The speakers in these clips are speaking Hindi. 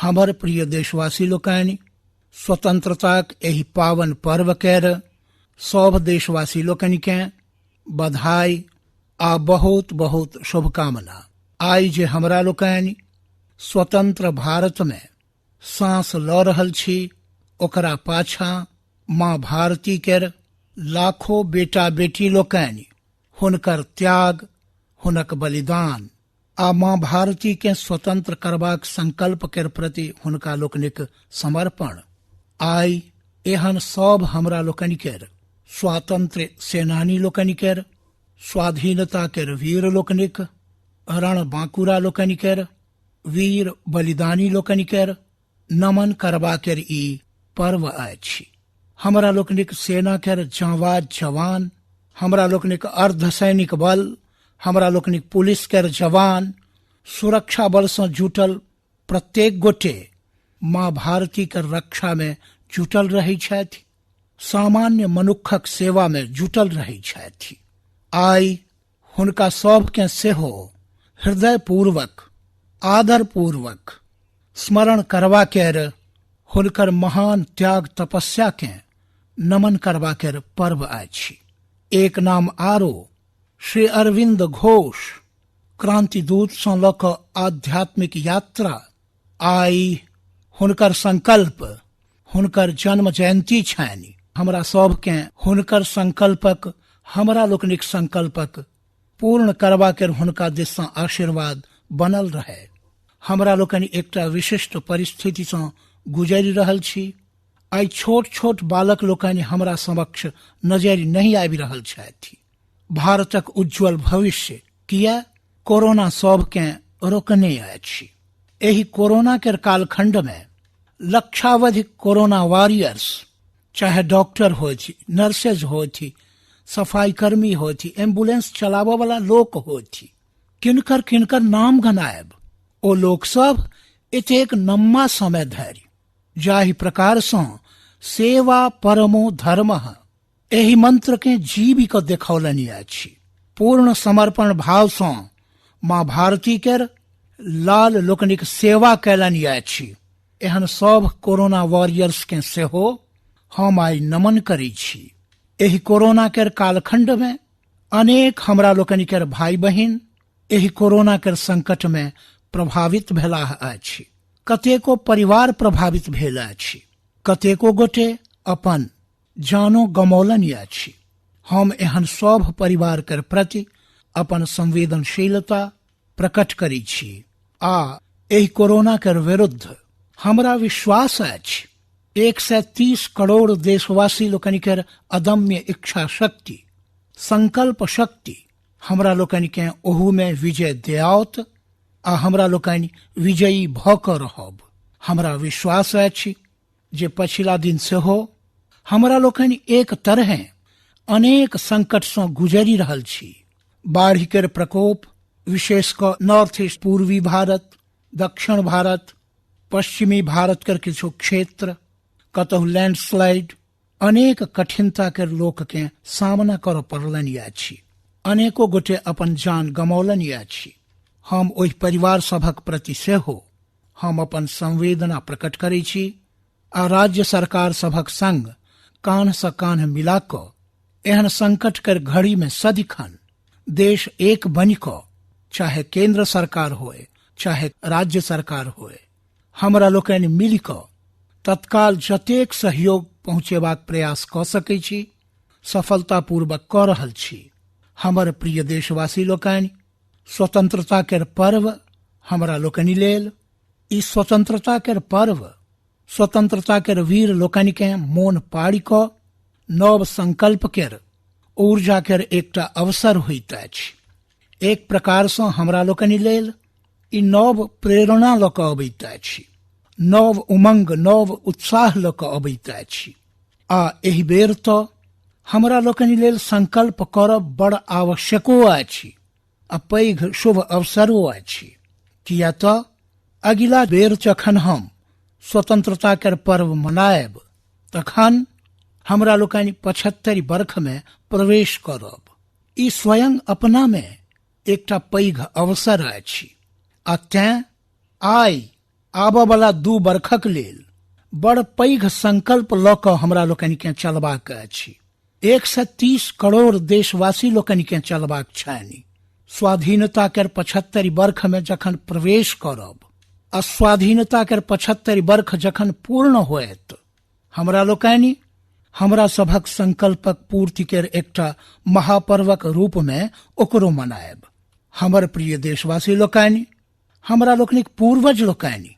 हमर प्रिय देशवासी लोकनि, स्वतंत्रताक एहि पावन पर्व केर सभ देशवासी लोकनिकेँ बधाई आ बहुत बहुत शुभकामना। आइ जे हमरा लोकनि स्वतंत्र भारत में सांस लऽ रहल छी, ओकरा पाछाँ माँ भारती केर लाखों बेटा बेटी लोकनि, हुनकर त्याग, हुनक बलिदान आ माँ भारती के स्वतंत्र करबाक संकल्प केर प्रति हुनका लोकनिक समर्पण। आइ एहन सब हमरा लोकनि केर स्वातंत्र्य सेनानी लोकनि केर, स्वाधीनता केर वीर लोकनिक, रण बांकुरा लोकनि केर, वीर बलिदानी लोकनि केर नमन करबा केर ई पर्व अछि। हमरा लोकनिक सेना केर जांबाज जवान, हमरा लोकनिक अर्धसैनिक बल, हमरा लोकनिक पुलिस केर जवान, सुरक्षा बल सँ जुटल प्रत्येक गोटे माँ भारती केर रक्षा में जुटल रहै छथि, सामान्य मनुखक सेवा में जुटल रहै छथि। आइ हुनका सबके सेहो हृदयपूर्वक, आदरपूर्वक स्मरण करबा केर, हुनकर महान त्याग तपस्या के नमन करबा केर पर्व अछि। एक नाम आरो श्री अरविंद घोष क्रांति दूत सँ लऽ कऽ आध्यात्मिक यात्रा। आइ हुनकर संकल्प, हुनकर जन्म जयंती छनि। हमरा सबके हुनकर संकल्पक, हमरा लोकनिक संकल्पक पूर्ण करबा केर हुनका दिस सँ आशीर्वाद बनल रहे। हमरा लोकनि एकटा विशिष्ट परिस्थिति सँ गुजरि रहल छी। आइ छोट छोट बालक लोकनि हमरा समक्ष नजरि नहीं आबि रहल छथि। भारतक उज्जवल भविष्य किया कोरोना सबके रोकने अछि। एहि कोरोना केर कालखंड में लक्षावधिक कोरोना वॉरियर्स, चाहे डॉक्टर होथि, नर्सेज होथि, सफाई कर्मी होथि, एम्बुलेंस चलाबऽ वाला लोक होथि, किनकर किनकर नाम गनायब। ओ लोक सब एतेक लम्बा समय धरि जाहि प्रकार सँ सेवा परमो धर्मः एहि मंत्र के जीवी कऽ देखौलनि अछि, पूर्ण समर्पण भाव सँ माँ भारती केर लाल लोकनिक सेवा कैलनि अछि। एहन सब कोरोना वॉरियर्स के सेहो हम आइ नमन करै छी। एहि कोरोना केर कालखंड में अनेक हमरा लोकनि केर भाई बहिन एहि कोरोना केर संकट में प्रभावित भेलाह अछि। कतेको परिवार प्रभावित भेल अछि, कतेको गोटे अपन जानो गमौलनि अछि। हम एहन सब परिवार केर प्रति अपन संवेदनशीलता प्रकट करै छी आ एहि कोरोना केर विरुद्ध हमरा विश्वास अछि 130 करोड़ देशवासी लोकनि केर अदम्य इच्छा शक्ति, संकल्प शक्ति हमरा लोकनि के ओहू में विजय देआओत आ हमरा लोकनि विजयी भऽ कऽ रहब। हमरा विश्वास अछि जे पछिला दिन सेहो हमरा लोकनि एक तरहे अनेक संकट सँ गुजरि रहल छी। बाढ़ि केर प्रकोप, विशेष कऽ नॉर्थ ईस्ट, पूर्वी भारत, दक्षिण भारत, पश्चिमी भारत केर किछु क्षेत्र, कतहु लैंडस्लाइड, अनेक कठिनता केर लोक के सामना करऽ पड़लनि अछि। अनेको गोटे अपन जान गमौलनि अछि। हम ओहि परिवार सभक प्रति सेहो हम अपन संवेदना प्रकट करै छी आ राज्य सरकार सभक संग कान्ह सँ कान्ह मिला कऽ एहन संकट केर घड़ी में सदिखन देश एक बनि कऽ, चाहे केंद्र सरकार होए चाहे राज्य सरकार होए, हमरा लोकनि मिल कऽ तत्काल जतेक सहयोग पहुँचेबाक प्रयास कऽ सकै छी, सफलतापूर्वक कऽ रहल छी। हमर प्रिय देशवासी लोकनि, स्वतंत्रता केर पर्व हमरा लोकनि लेल, ई स्वतंत्रता केर पर्व स्वतंत्रता केर वीर लोकनि के मोन पाड़ि कऽ नव संकल्प केर, ऊर्जा केर एकटा अवसर होइत अछि। एक प्रकार सँ हमरा लोकनि लेल ई नव प्रेरणा लऽ कऽ अबैत अछि, नव उमंग, नव उत्साह लऽ कऽ अबैत अछि। आ एहि बेर तऽ हमरा लोकनि लेल संकल्प करब बड़ आवश्यको अछि आ पैघ शुभ अवसरो अछि। किया तऽ अगिला बेर जखन हम स्वतंत्रता केर पर्व मनायब, तखन हमरा लोकनि 75 वर्ष में प्रवेश करब। ई स्वयं अपना में एकटा पैघ अवसर अछि आ तें आइ आबऽ वाला 2 बरखक लेल बड़ पैघ संकल्प लऽ कऽ हमरा लोकनिके चलबाक अछि। 130 करोड़ देशवासी लोकनिके चलबाक छनि। स्वाधीनता के 75 वर्ष में जखन प्रवेश करब आ स्वाधीनता के 75 वर्ष जखन पूर्ण होयत, हमरा लोकनि हमरा सभक संकल्पक पूर्ति के एकटा महापर्वक रूप में ओकरो मनायब। हमर प्रिय देशवासी लोकनि, हमरा लोकनिक पूर्वज लोकनि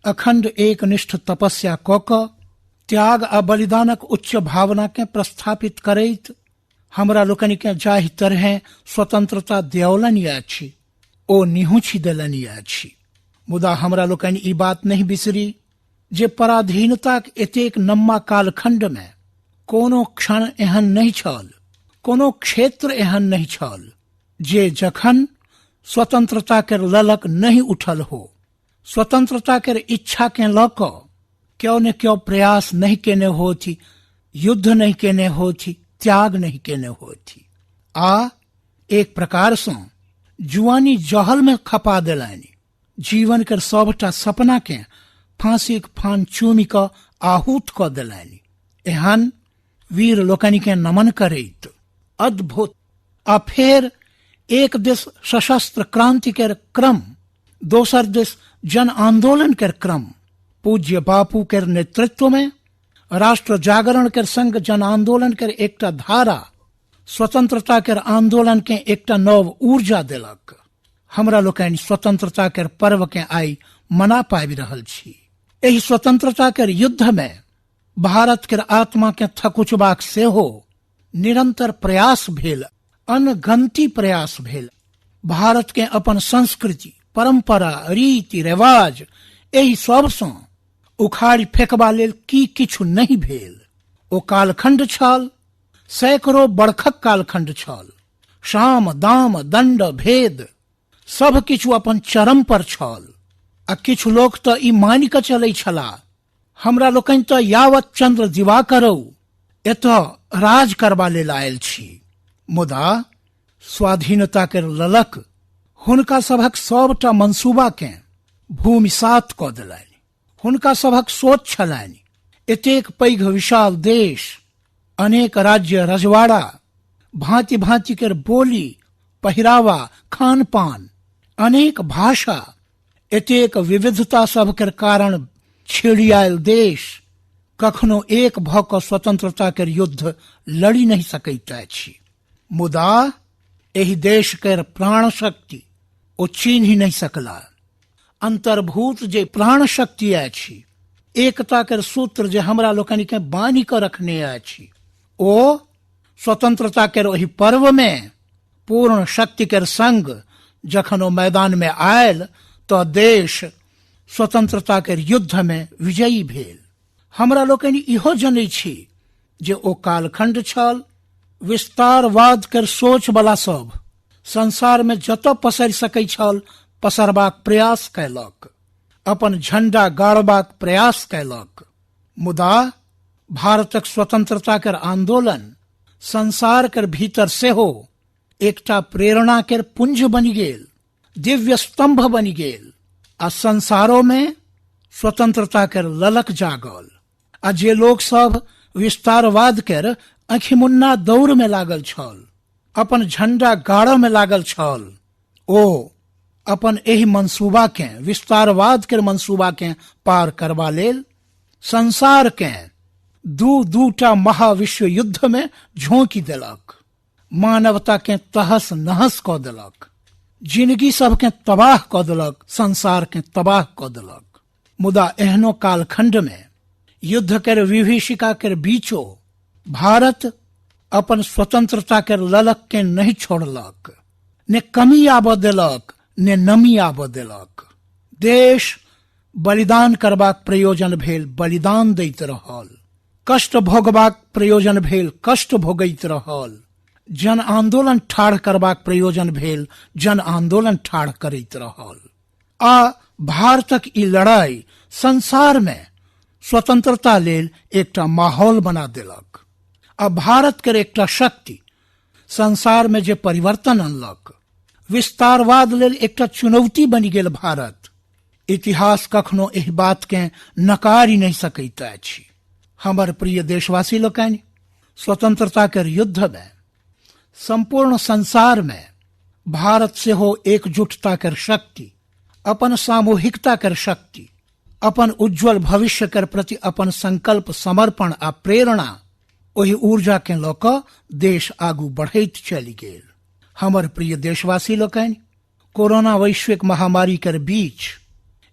अखंड एकनिष्ठ तपस्या कऽ कऽ त्याग आ बलिदानक उच्च भावना के प्रस्थापित करैत हमरा लोकनिके जाहि तरहे स्वतंत्रता दियौलनि अछि ओ निहुछि देलनि अछि। मुदा हमरा लोकनि ई बात नहीं बिसरी जे पराधीनताक एतेक नम्मा कालखंड में कोनो क्षण एहन नहीं छल, कोनो क्षेत्र एहन नहीं छल जे जखन स्वतंत्रता के ललक नहीं उठल हो, स्वतंत्रता के इच्छा के लऽ कऽ क्यों न क्यों प्रयास नहीं केने होती, युद्ध नहीं केने होती, त्याग नहीं केने होती। आ एक प्रकार से जुआनी जहल में खपा देलनि, जीवन के सबटा सपना के फांसी के फान चूमी क आहूत क देलनि। एहन वीर लोकनि के नमन करैत अद्भुत आ फेर एक देश सशस्त्र क्रांति के क्रम, दोसर देश जन आंदोलन के क्रम, पूज्य बापू के नेतृत्व में राष्ट्र जागरण के संग जन आंदोलन के एकटा धारा स्वतंत्रता के आंदोलन के एकटा नव ऊर्जा देलक। हमरा लोकनि स्वतंत्रता के पर्व के आई मना पाबि रहल छी। एहि स्वतंत्रता के युद्ध में भारत के आत्मा के थकुचबाक सेहो निरंतर प्रयास भेल, अनगंती प्रयास भेल। भारत के अपन संस्कृति, परंपरा, रीति रिवाज एहि सबसँ उखाड़ि फेंकबा लेल की किछु नहीं भेल। ओ कालखंड छल, सैकड़ों बरखक कालखंड छल। साम दाम दंड भेद सब किछु अपन चरम पर छल। आ किछु लोक तऽ ई मानि कऽ चलै छलाह, हमरा लोकनि तऽ यावत चंद्र दिवाकरौ एतऽ राज करबा लेल आयल छी। मुदा स्वाधीनता के ललक हुनका सभक सबटा मंसूबा के भूमिसात कऽ देलनि। हुनका सभक सोच छलनि एतेक पैघ विशाल देश, अनेक राज्य रजवाड़ा, भांति भांति के बोली पहिरावा, खान पान, अनेक भाषा, एतेक विविधता सब के कारण छिड़ियायल देश कखनो एक भऽ कऽ स्वतंत्रता के युद्ध लड़ी नहीं सकैत अछि। मुदा एहि देश के प्राण शक्ति ओ चिन्ह नहीं सकला। अंतर्भूत जे प्राण शक्ति अछि, एकता के सूत्र जे हमरा लोकनि के बान्हि कऽ रखने अछि, ओ स्वतंत्रता के ओहि पर्व में पूर्ण शक्ति के संग जखन ओ मैदान में आयल तो देश स्वतंत्रता के युद्ध में विजयी भेल। हमरा लोकनि इहो जनै छी जे ओ कालखंड छल विस्तारवाद के सोच वाला सब संसार में जतऽ पसरि सकै छल पसरबाक प्रयास कयलक, अपन झंडा गाड़बाक प्रयास कयलक। मुदा भारतक स्वतंत्रता के आंदोलन संसार के भीतर सेहो एकटा प्रेरणा के पुंज बनि गेल, दिव्य स्तंभ बनि गेल। आ संसारों में स्वतंत्रता के ललक जागल। आ जे लोग सब विस्तारवाद के अखिमुन्ना दौड़ में लागल छल, अपन झंडा गाड़ऽ में लागल छल, ओ अपन एहि मंसूबा के, विस्तारवाद के मंसूबा के पार करबा लेल संसार के दूटा महाविश्व युद्ध में झोंकी देलक, मानवता के तहस नहस कऽ देलक, जिंदगी सबके तबाह कऽ देलक, संसार के तबाह कऽ देलक। मुदा एहनो कालखंड में युद्ध के विभीषिका के बीचो भारत अपन स्वतंत्रता के ललक के नहीं छोड़लक, ने कमी आबऽ देलक ने नमी आबऽ देलक। देश बलिदान करबाक प्रयोजन भेल बलिदान दैत रहल, कष्ट भोगबाक प्रयोजन भेल कष्ट भोगैत रहल, जन आंदोलन ठाढ़ करबाक प्रयोजन भेल जन आंदोलन ठाढ़ करैत रहल। आ भारतक ई लड़ाई संसार में स्वतंत्रता लेल एकटा माहौल बना देलक। आ भारत के एकटा शक्ति संसार में जे परिवर्तन अनलक, विस्तारवाद लेल एकटा चुनौती बनि गेल भारत, इतिहास कखनो एहि बात के नकारी नहीं सकैत अछि। हमर प्रिय देशवासी लोकनि, स्वतंत्रता के युद्ध में संपूर्ण संसार में भारत से हो एकजुटता कर शक्ति, अपन सामूहिकता कर शक्ति, अपन उज्जवल भविष्य कर प्रति अपन संकल्प, समर्पण आ प्रेरणा, ओहि ऊर्जा के लऽ कऽ देश आगू बढ़ैत चलि गेल। हमर प्रिय देशवासी लोकनि, कोरोना वैश्विक महामारी कर बीच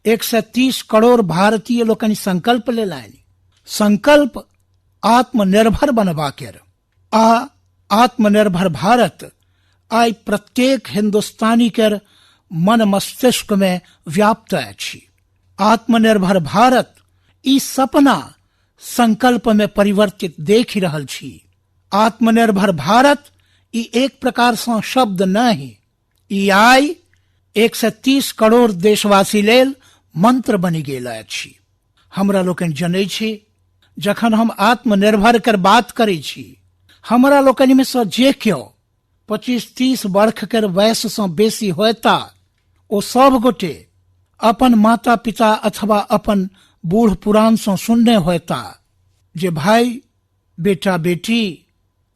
130 करोड़ भारतीय लोकनि संकल्प लेलनि। संकल्प आत्मनिर्भर बनबा के आ आत्मनिर्भर भारत आइ प्रत्येक हिंदुस्तानी कर मन मस्तिष्क में व्याप्त अछि। आत्मनिर्भर भारत ई सपना संकल्प में परिवर्तित देख रहल छी। आत्मनिर्भर भारत ई एक प्रकार से शब्द नहीं, ई आइ 130 करोड़ देशवासी लेल मंत्र बनि गेल अछि। हमरा लोकनि जनै छी, जखन हम आत्मनिर्भर कर बात करै छी, हमरा लोकनि में से जे केओ 25-30 वर्ष कर वयस से बेसी होता, ओ सब गोटे अपन माता पिता अथवा अपन बूढ़ पुरान से सुनने होता जे भाई बेटा बेटी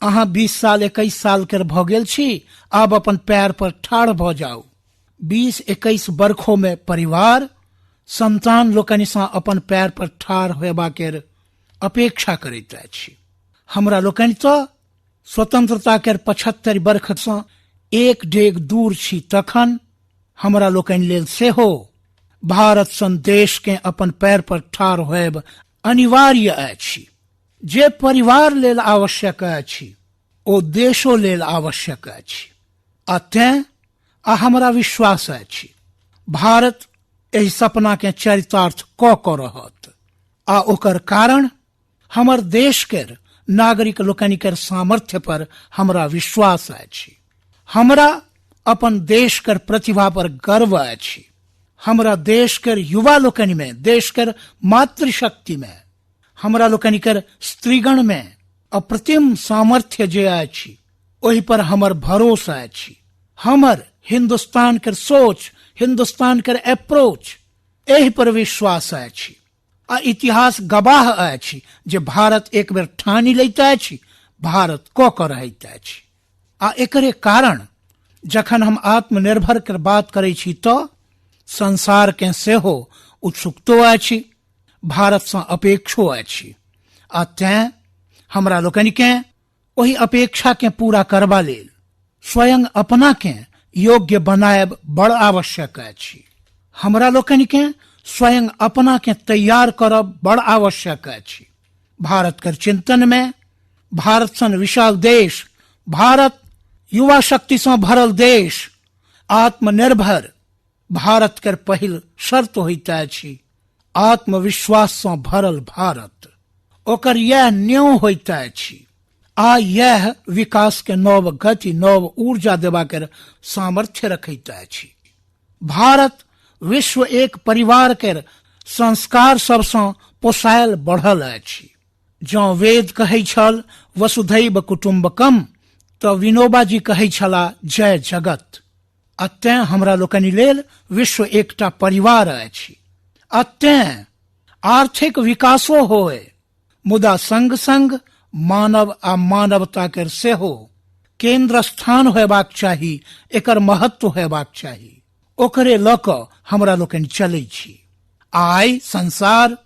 अहाँ 20 साल 21 साल कर भ गेल छी, आब अपन पैर पर ठाढ़ भ जाऊ। 20-21 वर्षों में परिवार संतान लोकनि से अपन पैर पर ठाढ़ होयबा के अपेक्षा करैत अछि। हमरा लोकनि तो स्वतंत्रता के 75 वर्ष से एक डेग दूर छी, तखन हमरा लोकनि लेल सेहो भारत सन देश के अपन पैर पर ठाढ़ होयब अनिवार्य अछि। जे परिवार लेल आवश्यक अछि, ओ देशो लेल आवश्यक अछि। आ तें हमरा विश्वास अछि, भारत एहि सपना के चरितार्थ क क रहत। आ ओकर कारण हमर देश के नागरिक लोकनि के सामर्थ्य पर हमरा विश्वास अछि। हमरा अपन देश कर प्रतिभा पर गर्व अछि। हमरा देश कर युवा लोकनि में, देश कर मातृशक्ति में, हमरा लोकनि कर स्त्रीगण में अप्रतिम सामर्थ्य जे अछि, ओहि पर हमर भरोसा अछि। हमर हिंदुस्तान कर सोच, हिंदुस्तान कर अप्रोच, एहि पर विश्वास अछि। आ इतिहास गवाह अछि जे भारत एक बेर ठानी लैत अछि, भारत क क रहैत अछि। आ एकरे कारण जखन हम आत्मनिर्भर कर बात करै छी, तो संसार के सेहो उत्सुकतो अछि, भारत से अपेक्षो अछि। आ तें हमरा लोकनि के ओहि अपेक्षा के पूरा करबा लेल स्वयं अपना के योग्य बनायब बड़ आवश्यक अछि। हमरा लोकनि के स्वयं अपना के तैयार करब बड़ आवश्यक अछि। भारत कर चिंतन में भारत सन विशाल देश, भारत युवा शक्ति से भरल देश, आत्मनिर्भर भारत कर पहिल शर्त होइत अछि आत्मविश्वास से भरल भारत। ओकर यह न्यों होइत अछि आ यह विकास के नव गति, नव ऊर्जा देबा कर सामर्थ्य रखैत अछि। भारत विश्व एक परिवार के संस्कार सबसे पोसायल बढ़ल अछि। जँ वेद कहै छल वसुधैव कुटुम्बकम, तो विनोबा जी कहै छला जय जगत। अतें हमरा लोकनि लेल विश्व एकटा परिवार अछि। अतें आर्थिक विकासो होए, मुदा संग संग मानव आ मानवता के सेहो केंद्र स्थान होयबाक चाही, एकर महत्व होयबाक चाही। ओकरे लऽ कऽ हमरा लोकनि चलै छी। आइ संसार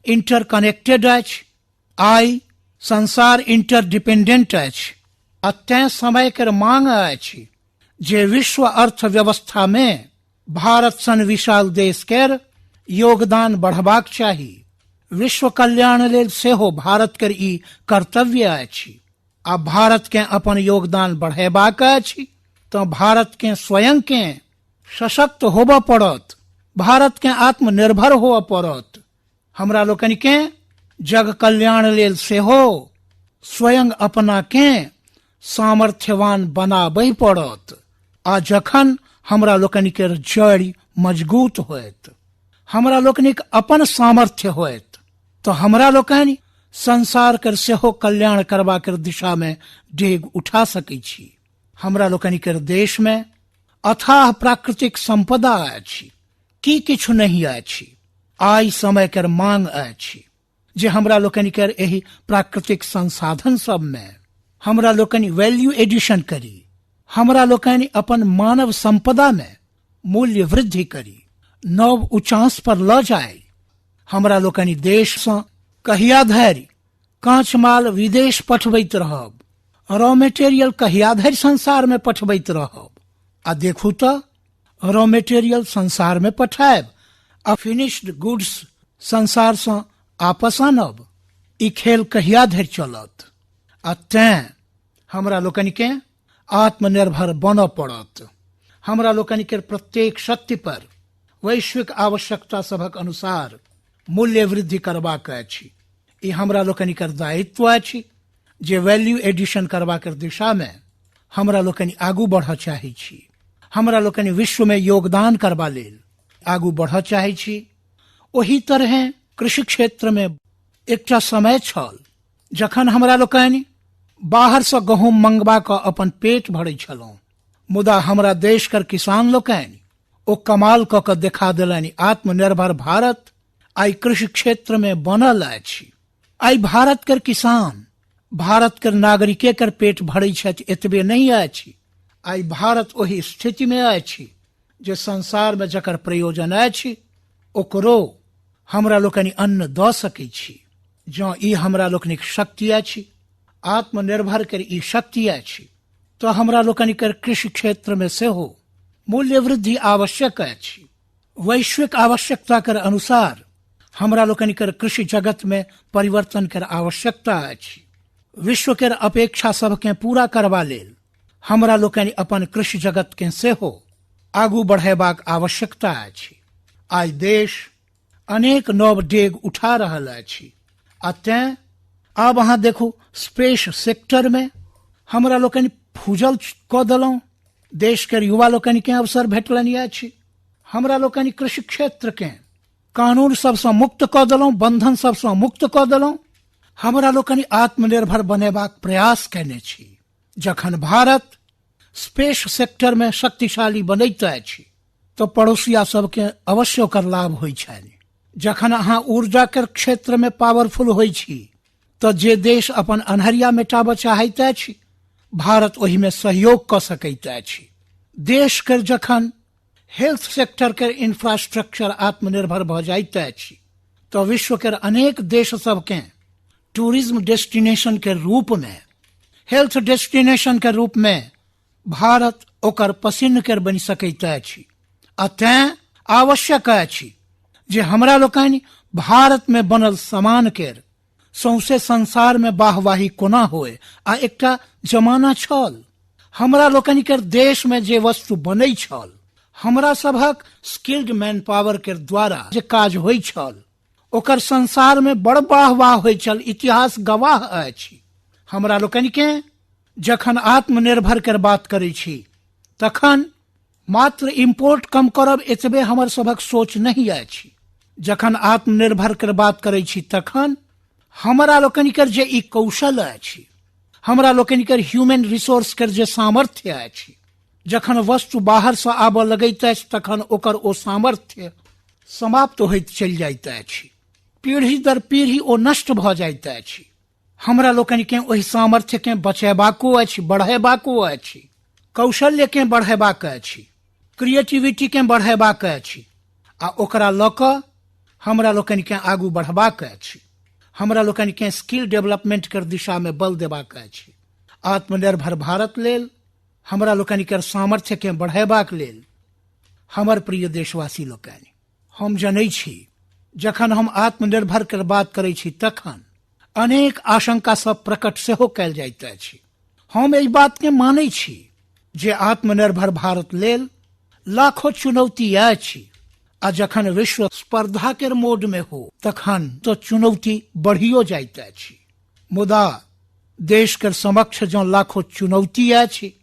इंटरकनेक्टेड अछि, आइ संसार इंटरडिपेंडेंट अछि। अतें समय के मांग अछि जे विश्व अर्थव्यवस्था में भारत सन विशाल देश के योगदान बढ़बाक चाही। विश्व कल्याण लेल सेहो भारत के ई कर्तव्य अछि। आ भारत के अपन योगदान बढ़ेबाक अछि, तो भारत के स्वयं के सशक्त होबऽ पड़त, भारत के आत्मनिर्भर होबऽ पड़त। हमरा लोकनि के जग कल्याण लेल सेहो स्वयं अपना के सामर्थ्यवान बनाबे पड़त। आ जखन हमरा लोकनि के जड़ मजबूत होयत, हमरा लोकनिक अपन सामर्थ्य होयत, तो हमरा लोकनि संसार कर सेहो कल्याण करबा कर दिशा में डेग उठा सकै छी। हमरा लोकनि के देश में अथाह प्राकृतिक संपदा अछि, कि किछु नहीं अछि। आइ समय कर मांग अछि जे हमरा लोकनि कर एही प्राकृतिक संसाधन सब में हमरा लोकनि वैल्यू एडिशन करी, हमरा लोकनि अपन मानव संपदा में मूल्य वृद्धि करी, नव उचांस पर ल जाए। हमरा लोकनि देश से कहिया धरि कांच माल विदेश पठबैत रहब, रॉ मेटेरियल कहिया धरि संसार में पठबैत रहब। आ देखू तो रॉ मेटेरियल संसार में पठायब आ फिनिश्ड गुड्स संसार से आपस आनब, ई खेल कहिया धरि चलत। आ तें हमरा लोकनि के आत्मनिर्भर बनऽ पड़त। हमरा लोकनि के प्रत्येक शक्ति पर वैश्विक आवश्यकता सभक अनुसार मूल्य वृद्धि करबाक अछि। ई हमरा लोकनि कर दायित्व अछि जे वैल्यू एडिशन करबाक दिशा में हमरा लोकनि आगू बढ़ चाहै छी। हमरा लोकनि विश्व में योगदान करबा लेल आगू बढ़ चाहै छी। ओही तरह कृषि क्षेत्र में एकटा समय छल जखन हमरा लोकनि बाहर से गहूम मंगबा क अपन पेट भरै छलहुं, मुदा हमरा देश कर किसान लोकनि ओ कमाल क के देखा देलनि। आत्मनिर्भर भारत आई कृषि क्षेत्र में बनल अछि। आई भारत कर किसान, भारत कर नागरिके कर पेट भरै छथि एतबे नहीं अछि। आई भारत ओही स्थिति में अछि जे संसार में जकर प्रयोजन अछि ओकरो हमरा लोकनि अन्न द सकै छी। जँ ई हमरा लोकनिक शक्ति अछि, आत्मनिर्भर कर ई शक्ति अछि, तो हमरा लोकनि कर कृषि क्षेत्र में सेहो मूल्य वृद्धि आवश्यक अछि। वैश्विक आवश्यकता कर अनुसार हमरा लोकनि कर कृषि जगत में परिवर्तन कर आवश्यकता अछि। विश्व कर अपेक्षा सबके पूरा करबा लेल हमरा लोकनि अपन कृषि जगत के सेहो आगू बढ़ेबाक आवश्यकता अछि। आई देश अनेक नव डेग उठा रहल अछि। आ तें आब अहाँ देखू स्पेस सेक्टर में हमरा लोकनि फूजल क देलहुं। देश के युवा लोकनि के अवसर भेटलनि अछि। हमरा लोकनि कृषि क्षेत्र के कानून सबसे मुक्त क देलहुं, बंधन सबसे मुक्त क देलहुं। हमरा लोकनि आत्मनिर्भर बनेबाक प्रयास कैने छी। जखन भारत स्पेस सेक्टर में शक्तिशाली बनैत अछि तो पड़ोसिया सबके अवश्य ओकर लाभ होइ छनि। जखन अहाँ ऊर्जा के क्षेत्र में पावरफुल होइ छी तो जे देश अपन अन्हरिया मेटाबऽ चाहैत अछि भारत ओहि में सहयोग क सकैत अछि। देश के जखन हेल्थ सेक्टर के इंफ्रास्ट्रक्चर आत्मनिर्भर भ जाइत अछि तो विश्व के अनेक देश सबके टूरिज्म डेस्टिनेशन के रूप में, हेल्थ डेस्टिनेशन के रूप में भारत ओकर पसिन्न कर बनि सकैत अछि। आ तें आवश्यक अछि जे हमरा लोकनि भारत में बनल सामान केर सौंसे संसार में बाहवाही कोना होए। आ एकटा जमाना छल हमरा लोकनि केर देश में जे वस्तु बनै छल, हमरा सभक स्किल्ड मैन पावर के द्वारा जे काज होइ छल ओकर संसार में बड़ बाहवाह होइ छल। इतिहास गवाह अछि। हमरा लोकनि के जखन आत्मनिर्भर कर बात करै छी तखन मात्र इम्पोर्ट कम करब एतबे हमर सभक सोच नहीं अछि। जखन आत्मनिर्भर कर बात करै छी तखन हमरा लोकनि कर जे ई कौशल अछि, हमरा लोकनि कर ह्यूमन रिसोर्स कर जे सामर्थ्य अछि, जखन वस्तु बाहर से आबऽ लगैत अछि तखन ओकर ओ सामर्थ्य समाप्त होइत चलि जाइत अछि। पीढ़ी दर पीढ़ी ओ नष्ट भ जाइत अछि। हमरा लोकनि के ओहि सामर्थ्य के बचेबाको अछि, बढ़ेबाको अछि, कौशल्य के बढ़ेबाक अछि, क्रिएटिविटी के बढ़ेबाक अछि। आ ओकरा लऽ कऽ हमरा लोकनि के आगू बढ़बाक अछि। हमरा लोकनि के स्किल डेवलपमेंट कर दिशा में बल देबाक अछि। आत्मनिर्भर भारत लेल हमरा लोकनि के सामर्थ्य के बढ़ेबाक लेल हमर प्रिय देशवासी लोकनि, हम जनै छी जखन हम आत्मनिर्भर कर बात करै छी तखन अनेक आशंका सब प्रकट सेहो कैल जाइत अछि। हम एहि बात के मानै छी जे आत्मनिर्भर भारत लेल लाखों चुनौती अछि। आ जखन विश्व स्पर्धा के मोड में हो तखन तो चुनौती बढ़ियो जाइत अछि। मुदा देश के समक्ष जो लाखों चुनौती अछि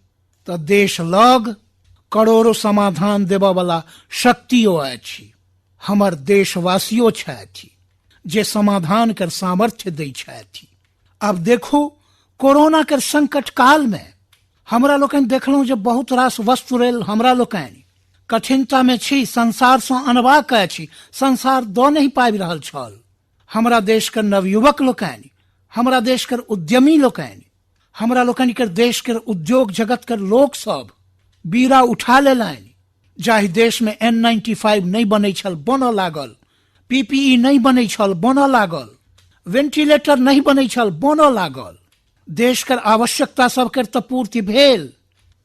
तो देश लग करोड़ों समाधान देबऽ वाला शक्तियो अछि। हमर देशवासियों छथि जे समाधान कर सामर्थ्य दै छथि। अब देखू कोरोना के संकट काल में हमरा लोकनि देखलहुं जे बहुत रास वस्तु लेल हमरा लोकनि कठिनता में छी, संसार से अनबाक अछि, संसार दो नहीं पाबि रहल छल। हमरा देश के नवयुवक लोकनि, हमरा देश के उद्यमी लोकनि, हमरा लोकनि के देश के उद्योग जगत के लोक सब बीरा उठा लेलनि। जाहि देश में N95 नहीं बनै छल बनऽ लागल, PPE नहीं बनै छल बनऽ लागल, वेंटिलेटर नहीं बनै छल बनऽ लागल। देश के आवश्यकता सब के तऽ पूर्ति भेल,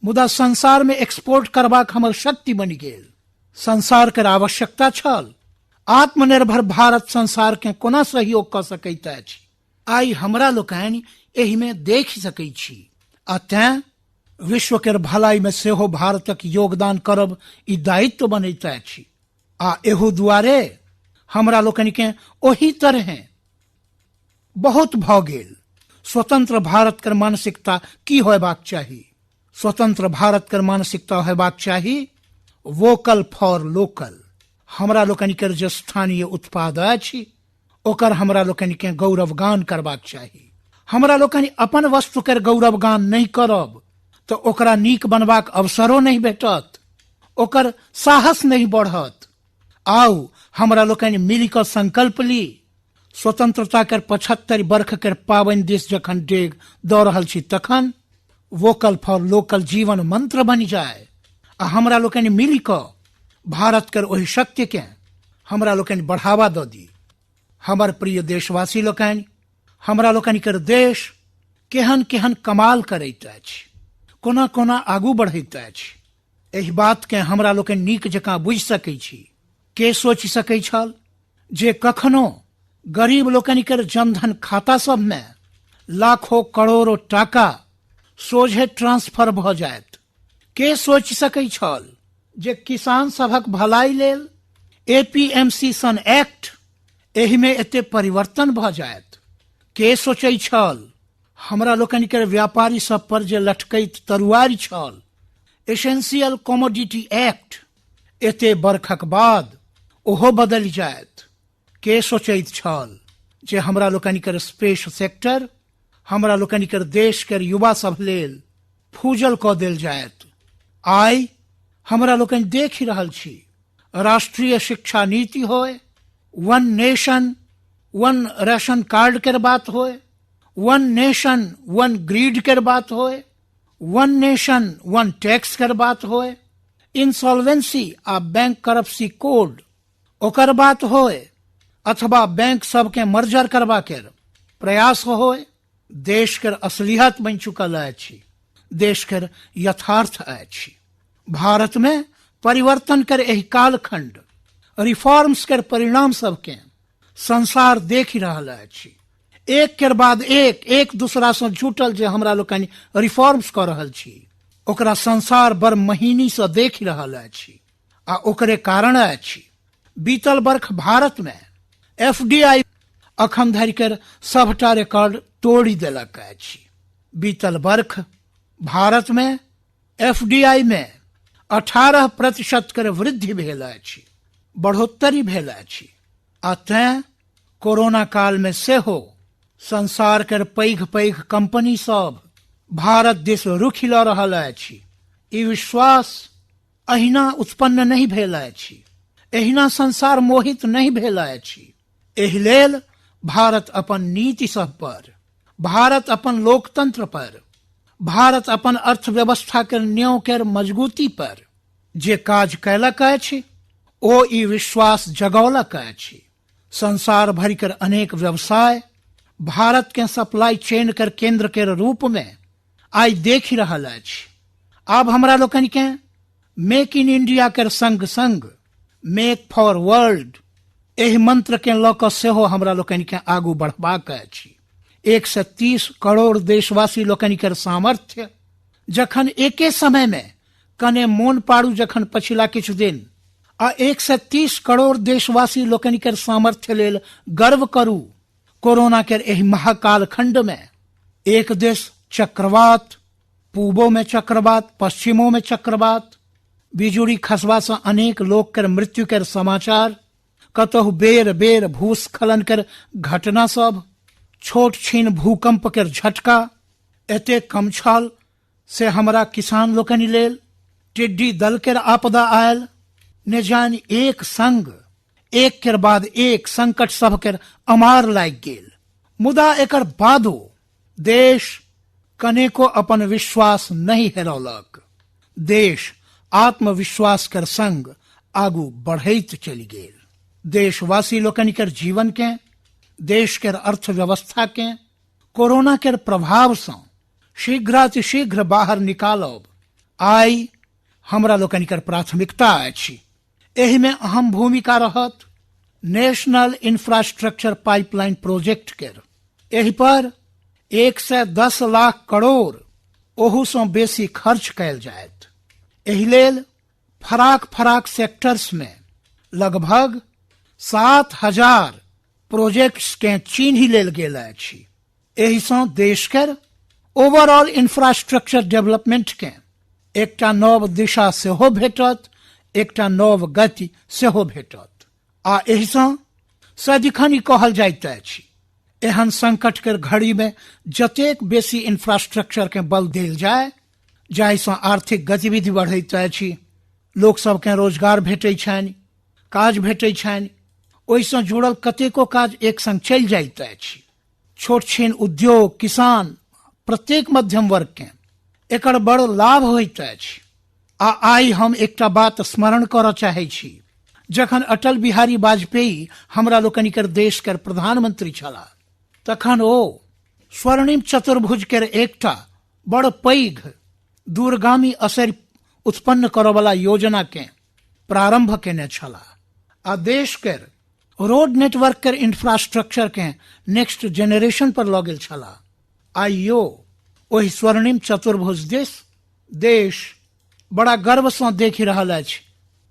मुदा संसार में एक्सपोर्ट करबाक हमर शक्ति बनि गेल। संसार के आवश्यकता छल, आत्मनिर्भर भारत संसार के कोना सहयोग कऽ सकैत अछि। आइ हमरा लोकनि एहि में देख सकै छी, आ तें विश्व के भलाई में सेहो भारतक योगदान करब ई दायित्व बनैत अछि। आ एहू दुआरे हमरा लोकनि के ओही तरह बहुत भऽ गेल। स्वतंत्र भारत के मानसिकता की होयबाक चाही? स्वतंत्र भारत के मानसिकता होयबाक चाही वोकल फॉर लोकल। हमरा लोकनि के जे स्थानीय उत्पाद अछि ओकर हमरा लोकनि के गौरवगान करबाक चाही। हमरा लोकनि अपन वस्तु के गौरवगान नहीं करब तो ओकरा नीक बनबाक अवसरो नहीं भेटत, ओकर साहस नहीं बढ़त। आउ हमरा लोकनि मिल कऽ संकल्प ली, स्वतंत्रता के 75 वर्ष के पावन दिस जखन डेग दऽ रहल छी तखन वोकल फॉर लोकल जीवन मंत्र बन जाए। आ हमरा लोकनि मिल कऽ भारत के ओहि शक्ति के हमरा लोकनि बढ़ावा दऽ दी। हमर प्रिय देशवासी लोकनि, हमरा लोकनि के देश केहन केहन कमाल करैत अछि, कोना कोना आगू बढ़ैत अछि। एहि बात के हमरा लोकनि नीक जकाँ बुझि सकै छी। के सोचि सकै छल जे कखनो गरीब लोकनि के जनधन खाता सब में लाखों करोड़ों टाका सोझे ट्रांसफर भऽ जायत? के सोचि सकै छल जे किसान सभक भलाई लेल APMC सन एक्ट एहि में एते परिवर्तन भऽ जायत? के सोचै छल हमरा लोकनि के व्यापारी सब पर जे लटकैत तरुआरी छल एसेंशियल कमोडिटी एक्ट एते बरखक बाद ओहो बदलि जायत? के सोचैत छल जे हमरा लोकनि के स्पेस सेक्टर हमरा लोकनि के देश के युवा सब लेल फूजल कऽ देल जायत? आइ हमरा लोकनि देख रहल छी, राष्ट्रीय शिक्षा नीति होय, one nation one ration card के बात होय, वन नेशन वन ग्रिड के बात होय, वन नेशन वन टैक्स के बात होय, इंसॉल्वेंसी आ बैंक करप्सी कोड ओकर बात होय, अथवा बैंक सबके मर्जर करबा के प्रयास होय, देश के असलियत बन चुकल अछि, देश के यथार्थ अछि। भारत में परिवर्तन कर एहि कालखंड रिफॉर्म्स के परिणाम सबके संसार देख रहल अछि। एक के बाद एक दूसरा से जुटल जे हमरा लोकनि रिफॉर्म्स कर रहल छी ओकरा संसार बड़ महीनी से देख रहल अछि। आ ओकरे कारण अछि बीतल वर्ष भारत में FDI अखन धरि के सबटा रिकॉर्ड तोड़ि देलक अछि। बीतल वर्ष भारत में FDI में 18% के वृद्धि भेल अछि, बढ़ोत्तरी भेल अछि। आ तें कोरोना काल में सेहो संसार के पैघ पैघ कंपनी सब भारत दिस रुखि लऽ रहल अछि। ई विश्वास अहिना उत्पन्न नहीं भेल अछि, एहिना संसार मोहित नहीं भेल अछि। एहि लेल भारत अपन नीति सब पर, भारत अपन लोकतंत्र पर, भारत अपन अर्थव्यवस्था के न्यों के मजबूती पर जे काज कयलक अछि ओ ई विश्वास जगौलक अछि। संसार भरि कर अनेक व्यवसाय भारत के सप्लाई चेन कर केंद्र के रूप में आई देख रहल अछि। आब हमरा लोकनि के मेक इन इंडिया के संग संग मेक फॉर वर्ल्ड एहि मंत्र के लऽ कऽ सेहो हमरा लोकनि के आगू बढ़बाक अछि। 130 करोड़ देशवासी लोकनि के सामर्थ्य जखन एके समय में कने मोन पाड़ू जखन पछिला किछु दिन आ 130 करोड़ देशवासी लोकनि के सामर्थ्य लेल गर्व करू। कोरोना के एहि महाकाल खंड में एक देश चक्रवात, पूबो में चक्रवात, पश्चिमों में चक्रवात, बिजुली खसबा से अनेक लोक के मृत्यु के समाचार, कतहु बेर बेर भूस्खलन के घटना सब, छोट छीन भूकंप के झटका एते कम छल से हमरा किसान लोकनि लेल टिड्डी दल के आपदा आयल, ने जान एक संग एक के बाद एक संकट सब के अमार लाग गेल। मुदा एकर बादो देश कनेको अपन विश्वास नहीं हेरौलक। देश आत्मविश्वास कर संग आगू बढ़ैत चली गेल। देशवासी लोकनि के जीवन के, देश के अर्थव्यवस्था के कोरोना के प्रभाव से शीघ्रातिशीघ्र बाहर निकालब आई हमरा लोकनि के प्राथमिकता अछि। एहि में अहम भूमिका रहत नेशनल इंफ्रास्ट्रक्चर पाइपलाइन प्रोजेक्ट के। एहि पर 110 लाख करोड़ ओहू से बेसी खर्च कयल जायत। एहि लेल फराक फराक सेक्टर्स में लगभग 7,000 प्रोजेक्ट्स के चिन्ह लेल गेल अछि। एहि से देश के ओवरऑल इंफ्रास्ट्रक्चर डेवलपमेंट के एकटा नव दिशा सेहो भेटत, एकटा नव गति सेहो भेटत। आ एहि से सदिखन ई कहल जाइत अछि एहन संकट के घड़ी में जतेक बेसी इंफ्रास्ट्रक्चर के बल देल जाय, जाहि से आर्थिक गतिविधि बढ़ैत अछि, लोक सब के रोजगार भेटै छनि, काज भेटै छनि, ओहिसँ जुड़ल कतेको काज एक संग चलि जाइत अछि। छोट छीन उद्योग, किसान, प्रत्येक मध्यम वर्ग के एकर बड़ लाभ होइत अछि। आ आई हम एकटा बात स्मरण करऽ चाहै छी। जखन अटल बिहारी वाजपेयी हमरा लोकनि के देश के प्रधानमंत्री छलाह, तखन ओ स्वर्णिम चतुर्भुज के एकटा बड़ पैघ दूरगामी असर उत्पन्न करऽ वाला योजना के प्रारंभ केने छलाह आ देश के रोड नेटवर्क के इंफ्रास्ट्रक्चर के नेक्स्ट जेनरेशन पर लऽ गेल छलाह। आइयो ओहि स्वर्णिम चतुर्भुज दिस देश बड़ा गर्व से देखि रहल अछि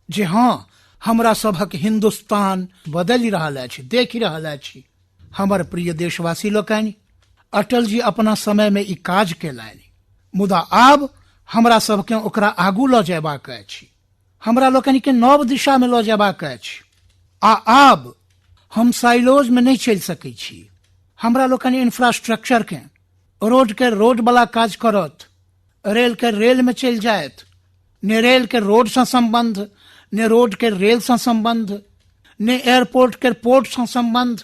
जे हाँ, हमरा सभक हिंदुस्तान बदलि रहल अछि, देखि रहल अछि। हमर प्रिय देशवासी लोकनि, अटल जी अपना समय में ई काज केलनि, मुदा आब हमरा सबके ओकरा आगू लऽ जयबाक अछि। हमरा लोकनि के नव दिशा में लऽ जयबाक अछि। आ आब हम साइलोज में नहीं चलि सकै छी। हमरा लोकनि इंफ्रास्ट्रक्चर के रोड वाला काज करत, रेल के रेल में चलि जायत, ने रेल के रोड से संबंध, ने रोड के रेल से संबंध, ने एयरपोर्ट के पोर्ट से संबंध,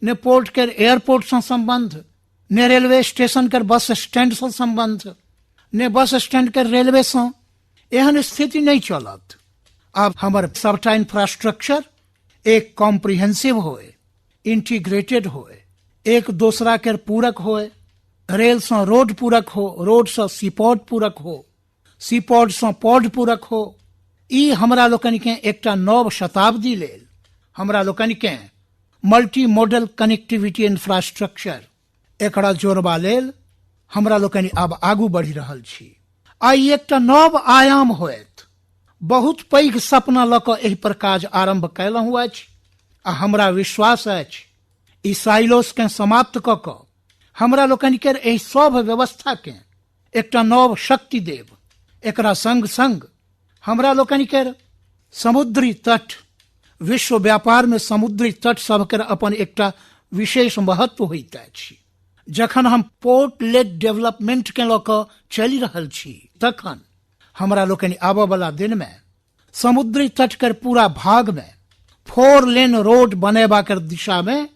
ने पोर्ट के एयरपोर्ट से संबंध, ने रेलवे स्टेशन के बस स्टैंड से संबंध, ने बस स्टैंड के रेलवे से। एहन स्थिति नहीं चलत। अब हमर सबटा इंफ्रास्ट्रक्चर एक कॉम्प्रिहेंसिव होए, इंटीग्रेटेड होए, एक दूसरा के पूरक होए। रेल से रोड पूरक हो, रोड से सीपोर्ट पूरक हो, सीपोर्ट से पोर्ट पूरक हो। ई हमरा लोकनि के एकटा नव शताब्दी लेल हमरा लोकनि के मल्टी मॉडल कनेक्टिविटी इंफ्रास्ट्रक्चर एकरा जोड़बा लेल हमरा लोकनि आब आगू बढ़ि रहल छी। आई एकटा नव आयाम होयत। बहुत पैघ सपना लऽ कऽ एहि पर काज आरंभ कयलहुँ अछि आ हमरा विश्वास अछि ई साइलोस के समाप्त कऽ कऽ हमरा लोकनि के एहि सब व्यवस्था के एकटा नव शक्ति देव। एकरा संग संग हमरा लोकनि के समुद्री तट, विश्व व्यापार में समुद्री तट सब के अपन एकटा विशेष महत्व होइत अछि। जखन हम पोर्ट लेड डेवलपमेंट के लऽ कऽ चलि रहल छी, तखन हमरा लोकनि आबऽ वाला दिन में समुद्री तट के पूरा भाग में 4 लेन रोड बनेबा के दिशा में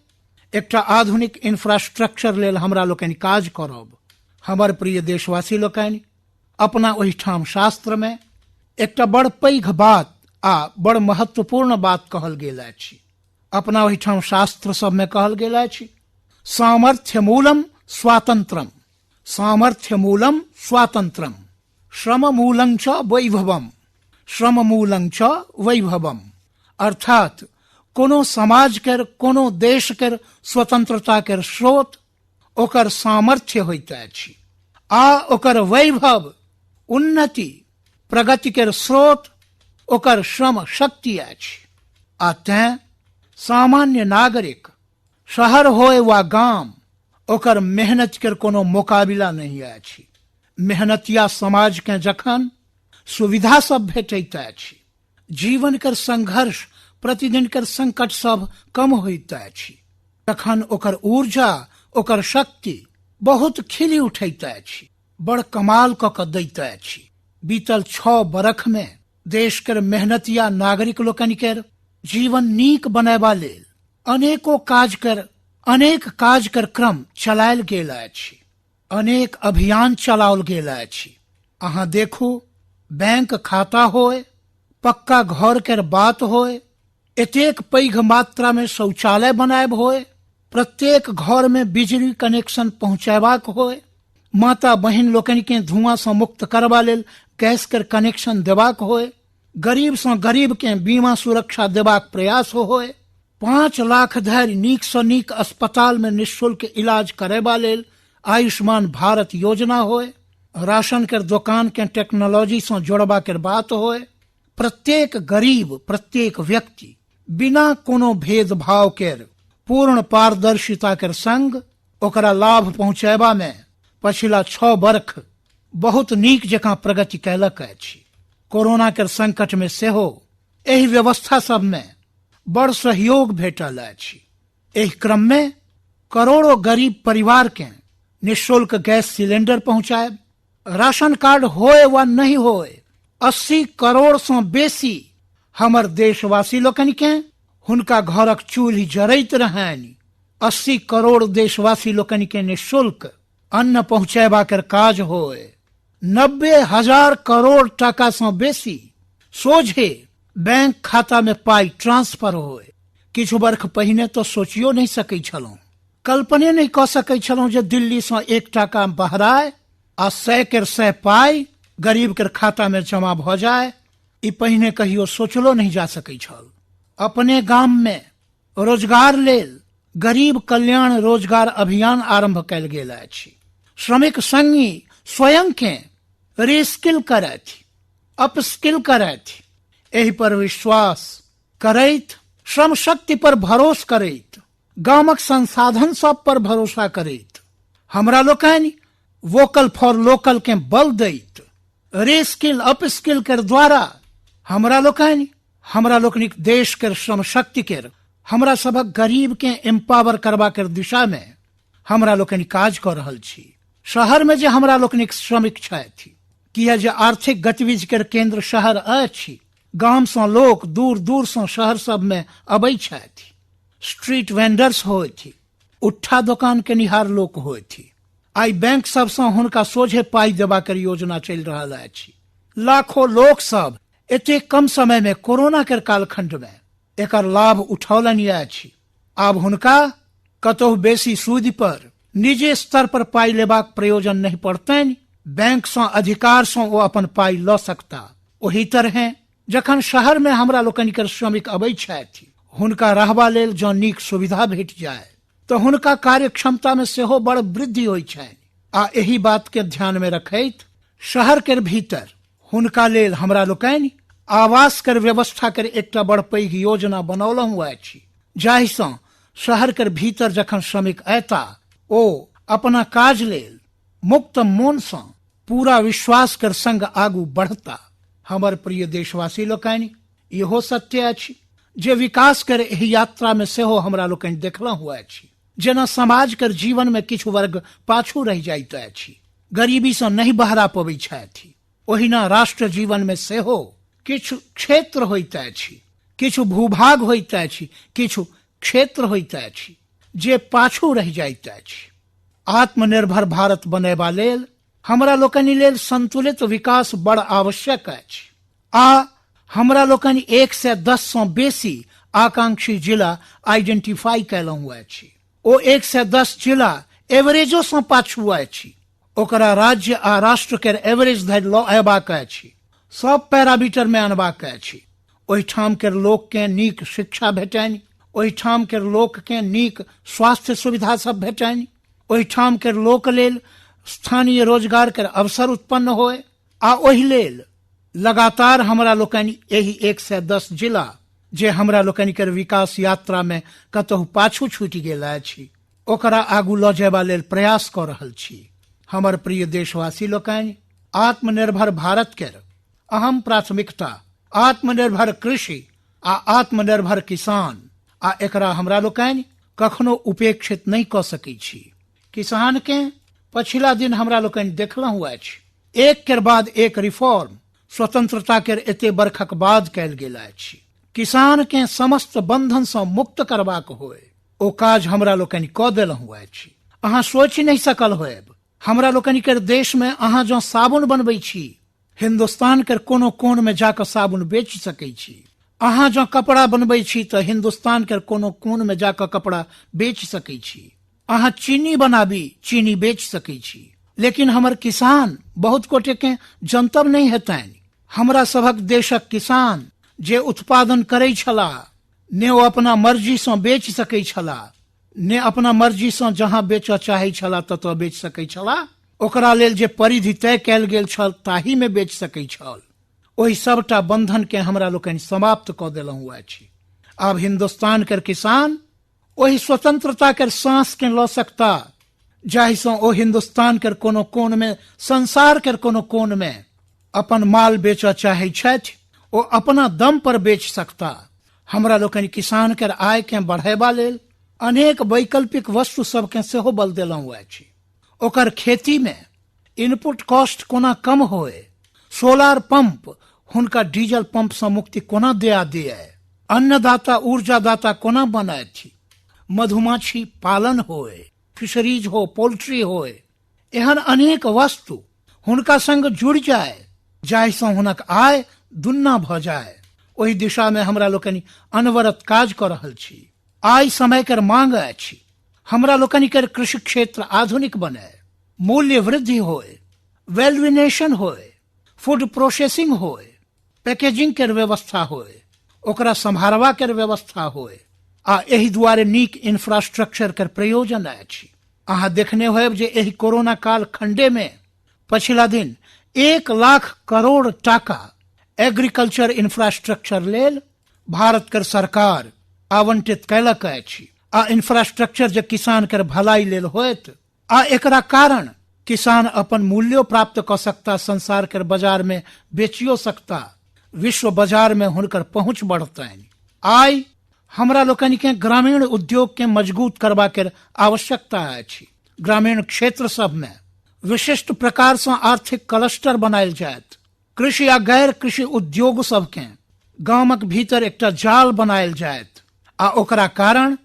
एकटा आधुनिक इंफ्रास्ट्रक्चर लेल हमरा लोकनि काज करब। हमर प्रिय देशवासी लोकनि, अपना ओहिठाम शास्त्र में एकटा बड़ पैघ बात आ बड़ महत्वपूर्ण बात कहल गेल अछि। अपना ओहिठाम शास्त्र सब में कहल गेल अछि सामर्थ्य मूलम स्वातंत्रम, सामर्थ्य मूलम स्वातंत्रम, श्रम मूलं च वैभवम, श्रम मूलं च वैभवम। अर्थात कोनो समाज के, कोनो देश के स्वतंत्रता के स्रोत ओकर सामर्थ्य होइत अछि आ ओकर वैभव, उन्नति, प्रगति के स्रोत ओकर श्रम शक्ति अछि। आ तें सामान्य नागरिक, शहर होय वा गाम, ओकर मेहनत के कोनो मुकाबिला नहीं अछि। मेहनतिया समाज के जखन सुविधा सब भेटैत अछि, जीवन के संघर्ष, प्रतिदिन के संकट सब कम होइत अछि, तखन ओकर ऊर्जा, ओकर शक्ति बहुत खिली उठैत अछि, बड़ कमाल कऽ कऽ दैत अछि। बीतल 6 बरख में देश के मेहनतिया नागरिक लोकनि के जीवन नीक बनैबा लेल अनेक काज कर क्रम चलायल गेल अछि, अनेक अभियान चलाओल गेल अछि। अहाँ देखू, बैंक खाता होय, पक्का घर के बात होय, एतेक पैघ मात्रा में शौचालय बनायब होय, प्रत्येक घर में बिजली कनेक्शन पहुंचेबाक होय, माता बहिन लोकनि के धुआं से मुक्त करबा लेल गैस के कनेक्शन देबाक होय, गरीब से गरीब के बीमा सुरक्षा देबाक प्रयास होय, 5 लाख धरि नीक से नीक अस्पताल में निःशुल्क इलाज करेबा लेल आयुष्मान भारत योजना होय, राशन के दुकान के टेक्नोलॉजी से जोड़बा के बात होय, प्रत्येक गरीब, प्रत्येक व्यक्ति बिना कोनो भेदभाव के पूर्ण पारदर्शिता के संग ओकरा लाभ पहुंचेबा में पछिला 6 वर्ष बहुत नीक जकां प्रगति कैलक अछि। कोरोना के संकट में सेहो एहि व्यवस्था सब में बड़ सहयोग भेटल अछि। एहि क्रम में करोड़ों गरीब परिवार के निःशुल्क गैस सिलेंडर पहुंचायब, राशन कार्ड होय वा नहीं होय, 80 करोड़ से बेसी हमर देशवासी लोकनि के हुनका घरक चूल्ही जरैत रहनि। 80 करोड़ देशवासी लोकनि के निःशुल्क अन्न पहुंचेबा के काज होय। 90,000 करोड़ टाका से बेसी सोझे बैंक खाता में पाई ट्रांसफर होय। किछु वर्ष पहिने तो सोचियो नहीं सकै छलहुं, कल्पने नहीं क सकै छलहुं जे दिल्ली से 1 टाका बहराए आ 100 के 100 पाई गरीब के खाता में जमा भ जाए। ई पहिने कहियो सोचलो नहीं जा सकै छल। अपने गाम में रोजगार लेल गरीब कल्याण रोजगार अभियान आरंभ कयल गेल अछि। श्रमिक संगी स्वयं के रिस्किल करथि, अपस्किल करथि। एहि पर विश्वास करैत, श्रम शक्ति पर भरोसा करैत, गामक संसाधन सब पर भरोसा करैत, हमरा लोकनि वोकल फॉर लोकल के बल दैत, रिस्किल अपस्किल के द्वारा हमरा लोकनिक देश के श्रम शक्ति के, हमरा सबक गरीब के एम्पावर करबा के दिशा में हमरा लोकनि काज कर रहल छी। शहर में जे हमरा लोकनिक श्रमिक छथि, किया जे आर्थिक गतिविधि के केंद्र शहर अछि, गाम से लोक दूर दूर से शहर सब में अबै छथि। स्ट्रीट वेंडर्स होथि, उठा दुकान के निहार लोक होथि। आई बैंक सब से हुनका सोझे पाई देबा के योजना चल रहल अछि। लाखों लोक सब एते कम समय में कोरोना के कालखंड में एकर लाभ उठौलनि अछि। आब हुनका कतहु बेसी सूद पर निजी स्तर पर पाई लेबाक प्रयोजन नहीं पड़तनि। बैंक से अधिकार से ओ अपन पाई ल सकता। ओही तरह जखन शहर में हमरा लोकनि के श्रमिक अबै छथि, हुनका रहबा लेल जँ नीक सुविधा भेट जाय तो हुनका कार्य क्षमता में सेहो बड़ वृद्धि होइ छनि। आ एही बात के ध्यान में रखैत शहर के भीतर हुनका लेल हमरा लोकनि आवास कर व्यवस्था कर एकटा बड़ पैघ योजना बनौलहुं अछि, जाहि सँ शहर के भीतर जखन श्रमिक अयता ओ अपना काज लेल मुक्त मन सँ पूरा विश्वास कर संग आगू बढ़ता। हमर प्रिय देशवासी लोकनि, इहो सत्य अछि जे विकास कर एहि यात्रा में सेहो हमरा लोकनि देखलहुं अछि। जेना समाज कर जीवन में किछु वर्ग पाछू रह जाइत अछि, गरीबी से नहीं बहरा पबै छथि, ओहिना राष्ट्र जीवन में सेहो किछु क्षेत्र होइत अछि, किछु भूभाग होइत अछि, किछु क्षेत्र होइत अछि जे पाछू रह जाइत अछि। आत्मनिर्भर भारत बनैबा लेल हमरा लोकनि लेल संतुलित विकास बड़ आवश्यक अछि। आ हमरा लोकनि 110 सँ बेसी आकांक्षी जिला आइडेंटिफाई कयलहुं अछि। ओ 110 जिला एवरेजो सँ पाछू अछि। ओकरा राज्य आ राष्ट्र के एवरेज धरि लऽ अयबाक अछि, सब पैरामीटर में अनबाक अछि। ओहिठाम के लोक के नीक शिक्षा भेटनि, ओहिठाम के लोक के नीक स्वास्थ्य सुविधा सब भेटनि, ओहिठाम के लोक लेल स्थानीय रोजगार के अवसर उत्पन्न होय। आ ओहि लेल लगातार हमरा लोकनि एहि 110 जिला जे हमरा लोकनि के विकास यात्रा में कतहु पाछू छूटि गेल अछि, ओकरा आगू लऽ जेबा लेल प्रयास कऽ रहल छी। हमर प्रिय देशवासी लोकनि, आत्मनिर्भर भारत के अहम प्राथमिकता आत्मनिर्भर कृषि आ आत्मनिर्भर किसान आ एकरा हमरा लोकनि कखनो उपेक्षित नहीं कऽ सकै छी। किसान के पछिला दिन हमरा लोकनि देखलहुं अछि, एक के बाद एक रिफॉर्म स्वतंत्रता के एते बरखक बाद कयल गेल अछि। किसान के समस्त बंधन से मुक्त करबाक होय ओ काज हमरा लोकनि कऽ देलहुँ अछि। अहाँ सोचि नहीं सकल होयब हमरा लोकनि के देश में अहाँ जो साबुन बनबै छी, हिंदुस्तान के कोनो कोन में जाकर साबुन बेच सकै छी। अहाँ जो कपड़ा बनबै छी तो हिंदुस्तान के कोनो कोन में जाकर कपड़ा बेच सकै छी। अहाँ चीनी बनाबी, चीनी बेच सकै छी। लेकिन हमर किसान बहुत गोटे के जनतब नहीं हेतनि। हमरा सभक देशक किसान जे उत्पादन करै छलाह, ने ओ अपना मर्जी से बेच सकै छलाह, ने अपना मर्जी से जहाँ बेचऽ चाहे छलाह ततऽ बेच सकै छलाह। ओकरा लेल जे परिधि तय कयल गेल छल ताही में बेच सकै छल। ओहि सबटा बंधन के हमरा लोकनि समाप्त कऽ देलहुँ अछि। आब हिंदुस्तान के किसान ओहि स्वतंत्रता के सांस के लऽ सकता जाहि से ओ हिंदुस्तान के कोनो कोन में, संसार के कोनो कोन में अपन माल बेचऽ चाहे छथि, ओ अपना दम पर बेच सकता। हमरा लोकनि किसान के आय के बढ़ेबा लेल अनेक वैकल्पिक वस्तु सबके सेहो बल देलहुँ अछि। ओकर खेती में इनपुट कॉस्ट कोना कम होए, सोलार पंप हुनका डीजल पंप से मुक्ति कोना दिया दिए, अन्नदाता ऊर्जादाता कोना बनैथि, मधुमाछी पालन होए, फिशरीज हो, पोल्ट्री होए, एहन अनेक वस्तु हुनका संग जुड़ जाए जाहि से हुनक आय दुन्ना भ जाए। ओहि दिशा में हमरा लोकनि अनवरत काज कऽ रहल छी। आइ समय के मांग अछि हमरा लोकनि के कृषि क्षेत्र आधुनिक बने, मूल्य वृद्धि होए, वैल्यूनेशन होए, फूड प्रोसेसिंग होए, पैकेजिंग के व्यवस्था होए, ओकरा संभारवा के व्यवस्था होए, आ एहि दुआरे नीक इंफ्रास्ट्रक्चर के प्रयोजन अछि। अहाँ देखने होयब जे एहि कोरोना काल खंडे में पछिला दिन 1 लाख करोड़ टाका एग्रीकल्चर इंफ्रास्ट्रक्चर लेल भारत के सरकार आवंटित कैलक अछि। आ इंफ्रास्ट्रक्चर जे किसान के भलाई लेल होत, आ एकरा कारण किसान अपन मूल्यो प्राप्त कर सकता, संसार के बाजार में बेचियो सकता, विश्व बाजार में हुनकर पहुंच बढ़तनि। आइ हमरा लोकनि के ग्रामीण उद्योग के मजबूत करबा के आवश्यकता अछि। ग्रामीण क्षेत्र सब में विशिष्ट प्रकार से आर्थिक क्लस्टर बनायल जायत। कृषि आ गैर कृषि उद्योग सबके गामक भीतर एकटा जाल बनायल जायत, आ ओकरा कारण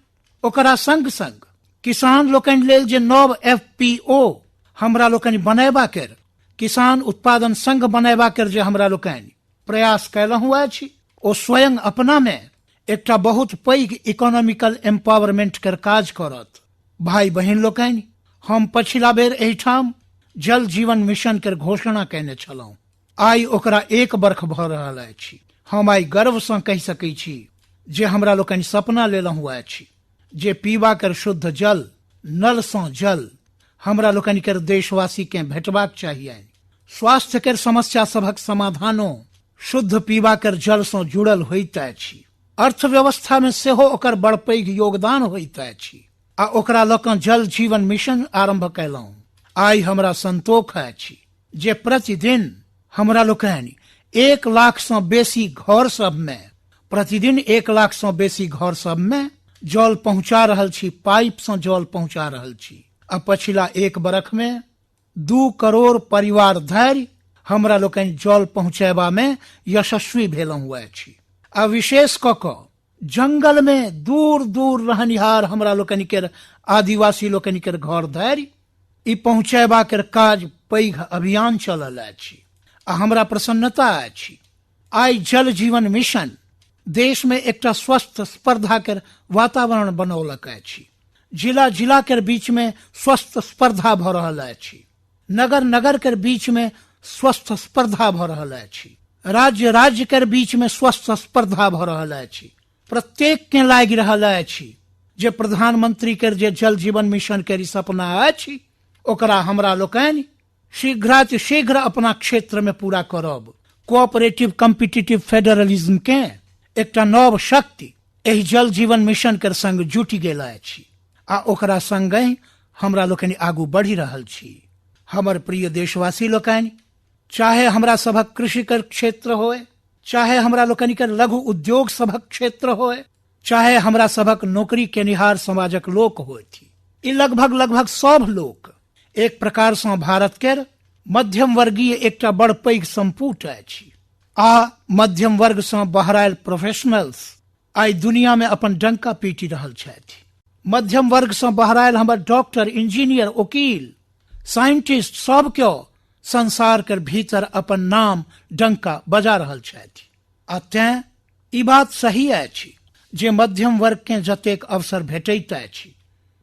ओकरा संग संग किसान लोकनि लेल जे नव FPO हमरा लोकनि बनैबा के, किसान उत्पादन संघ बनैबा के जे हमरा लोकनि प्रयास कैलहुँ अछि, ओ स्वयं अपना में एकटा बहुत पैघ इकोनॉमिकल एम्पावरमेंट के काज करत। भाई बहिन लोकनि, हम पछिला बेर एहिठाम जल जीवन मिशन के घोषणा कैने छलहुँ। आइ ओकरा 1 वर्ष भऽ रहल अछि। हम आइ गर्व से कहि सकै छी जे हमरा लोकनि सपना लेलहुँ अछि जे पीबा कर शुद्ध जल, नल से जल हमरा लोकनि के देशवासी के भेटबाक चाहिए। स्वास्थ्य के समस्या सबक समाधानो शुद्ध पीबा कर जल से जुड़ल होइत अछि। अर्थव्यवस्था में सेहो ओकर बड़ पैघ योगदान होइत अछि, आ ओकरा लऽ कऽ जल जीवन मिशन आरंभ कैलहुँ। आइ हमरा संतोष अछि जे प्रतिदिन हमरा लोकनि 1 लाख से बेसी घर सब में, प्रतिदिन 1 लाख से बेसी घर सब में जल पहुंचा रहल छी, पाइप से जल पहुंचा रहल छी। आ पछिला 1 बरख में 2 करोड़ परिवार धरि हमरा लोकनि जल पहुंचेबा में यशस्वी भेलहुँ अछि। आ विशेष कऽ कऽ जंगल में दूर दूर रहनिहार हमरा लोकनि के आदिवासी लोकनि के घर धरि ई पहुंचेबा के काज पैघ अभियान चलल अछि, आ हमरा प्रसन्नता अछि। आइ जल जीवन मिशन देश में एकटा स्वस्थ स्पर्धा के वातावरण बनौलक अछि। जिला जिला के बीच में स्वस्थ स्पर्धा भऽ रहल अछि, नगर नगर के बीच में स्वस्थ स्पर्धा भऽ रहल अछि, राज्य राज्य के बीच में स्वस्थ स्पर्धा भऽ रहल अछि। प्रत्येक के लागि रहल अछि जे प्रधानमंत्री के जे जल जीवन मिशन के सपना अछि, ओकरा हमरा लोकनि शीघ्र अपना क्षेत्र में पूरा करब। कोऑपरेटिव कॉम्पिटिटिव फेडरलिज्म के एकटा नव शक्ति एहि जल जीवन मिशन के संग जुटि गेल अछि, आ ओकरा संगे हमरा लोकनि आगू बढ़ि रहल छी। हमर प्रिय देशवासी लोकनि, चाहे हमरा सभक कृषि के क्षेत्र होए, चाहे हमरा लोकनि के लघु उद्योग सभक क्षेत्र होए, चाहे हमरा सभक नौकरी केनिहार समाजक लोक होथि, ई लगभग सब लोक एक प्रकार से भारत के मध्यम वर्गीय एकटा बड़ पैघ संपुट अछि। आ मध्यम वर्ग से बहरायल प्रोफेशनल्स आई दुनिया में अपन डंका पीटी रहल छथि। मध्यम वर्ग से बहरायल हमर डॉक्टर, इंजीनियर, वकील, साइंटिस्ट सब क्यों संसार के भीतर अपन नाम डंका बजा रहल छथि। आ तें ई बात सही अछि जे मध्यम वर्ग के जतेक अवसर भेटैत अछि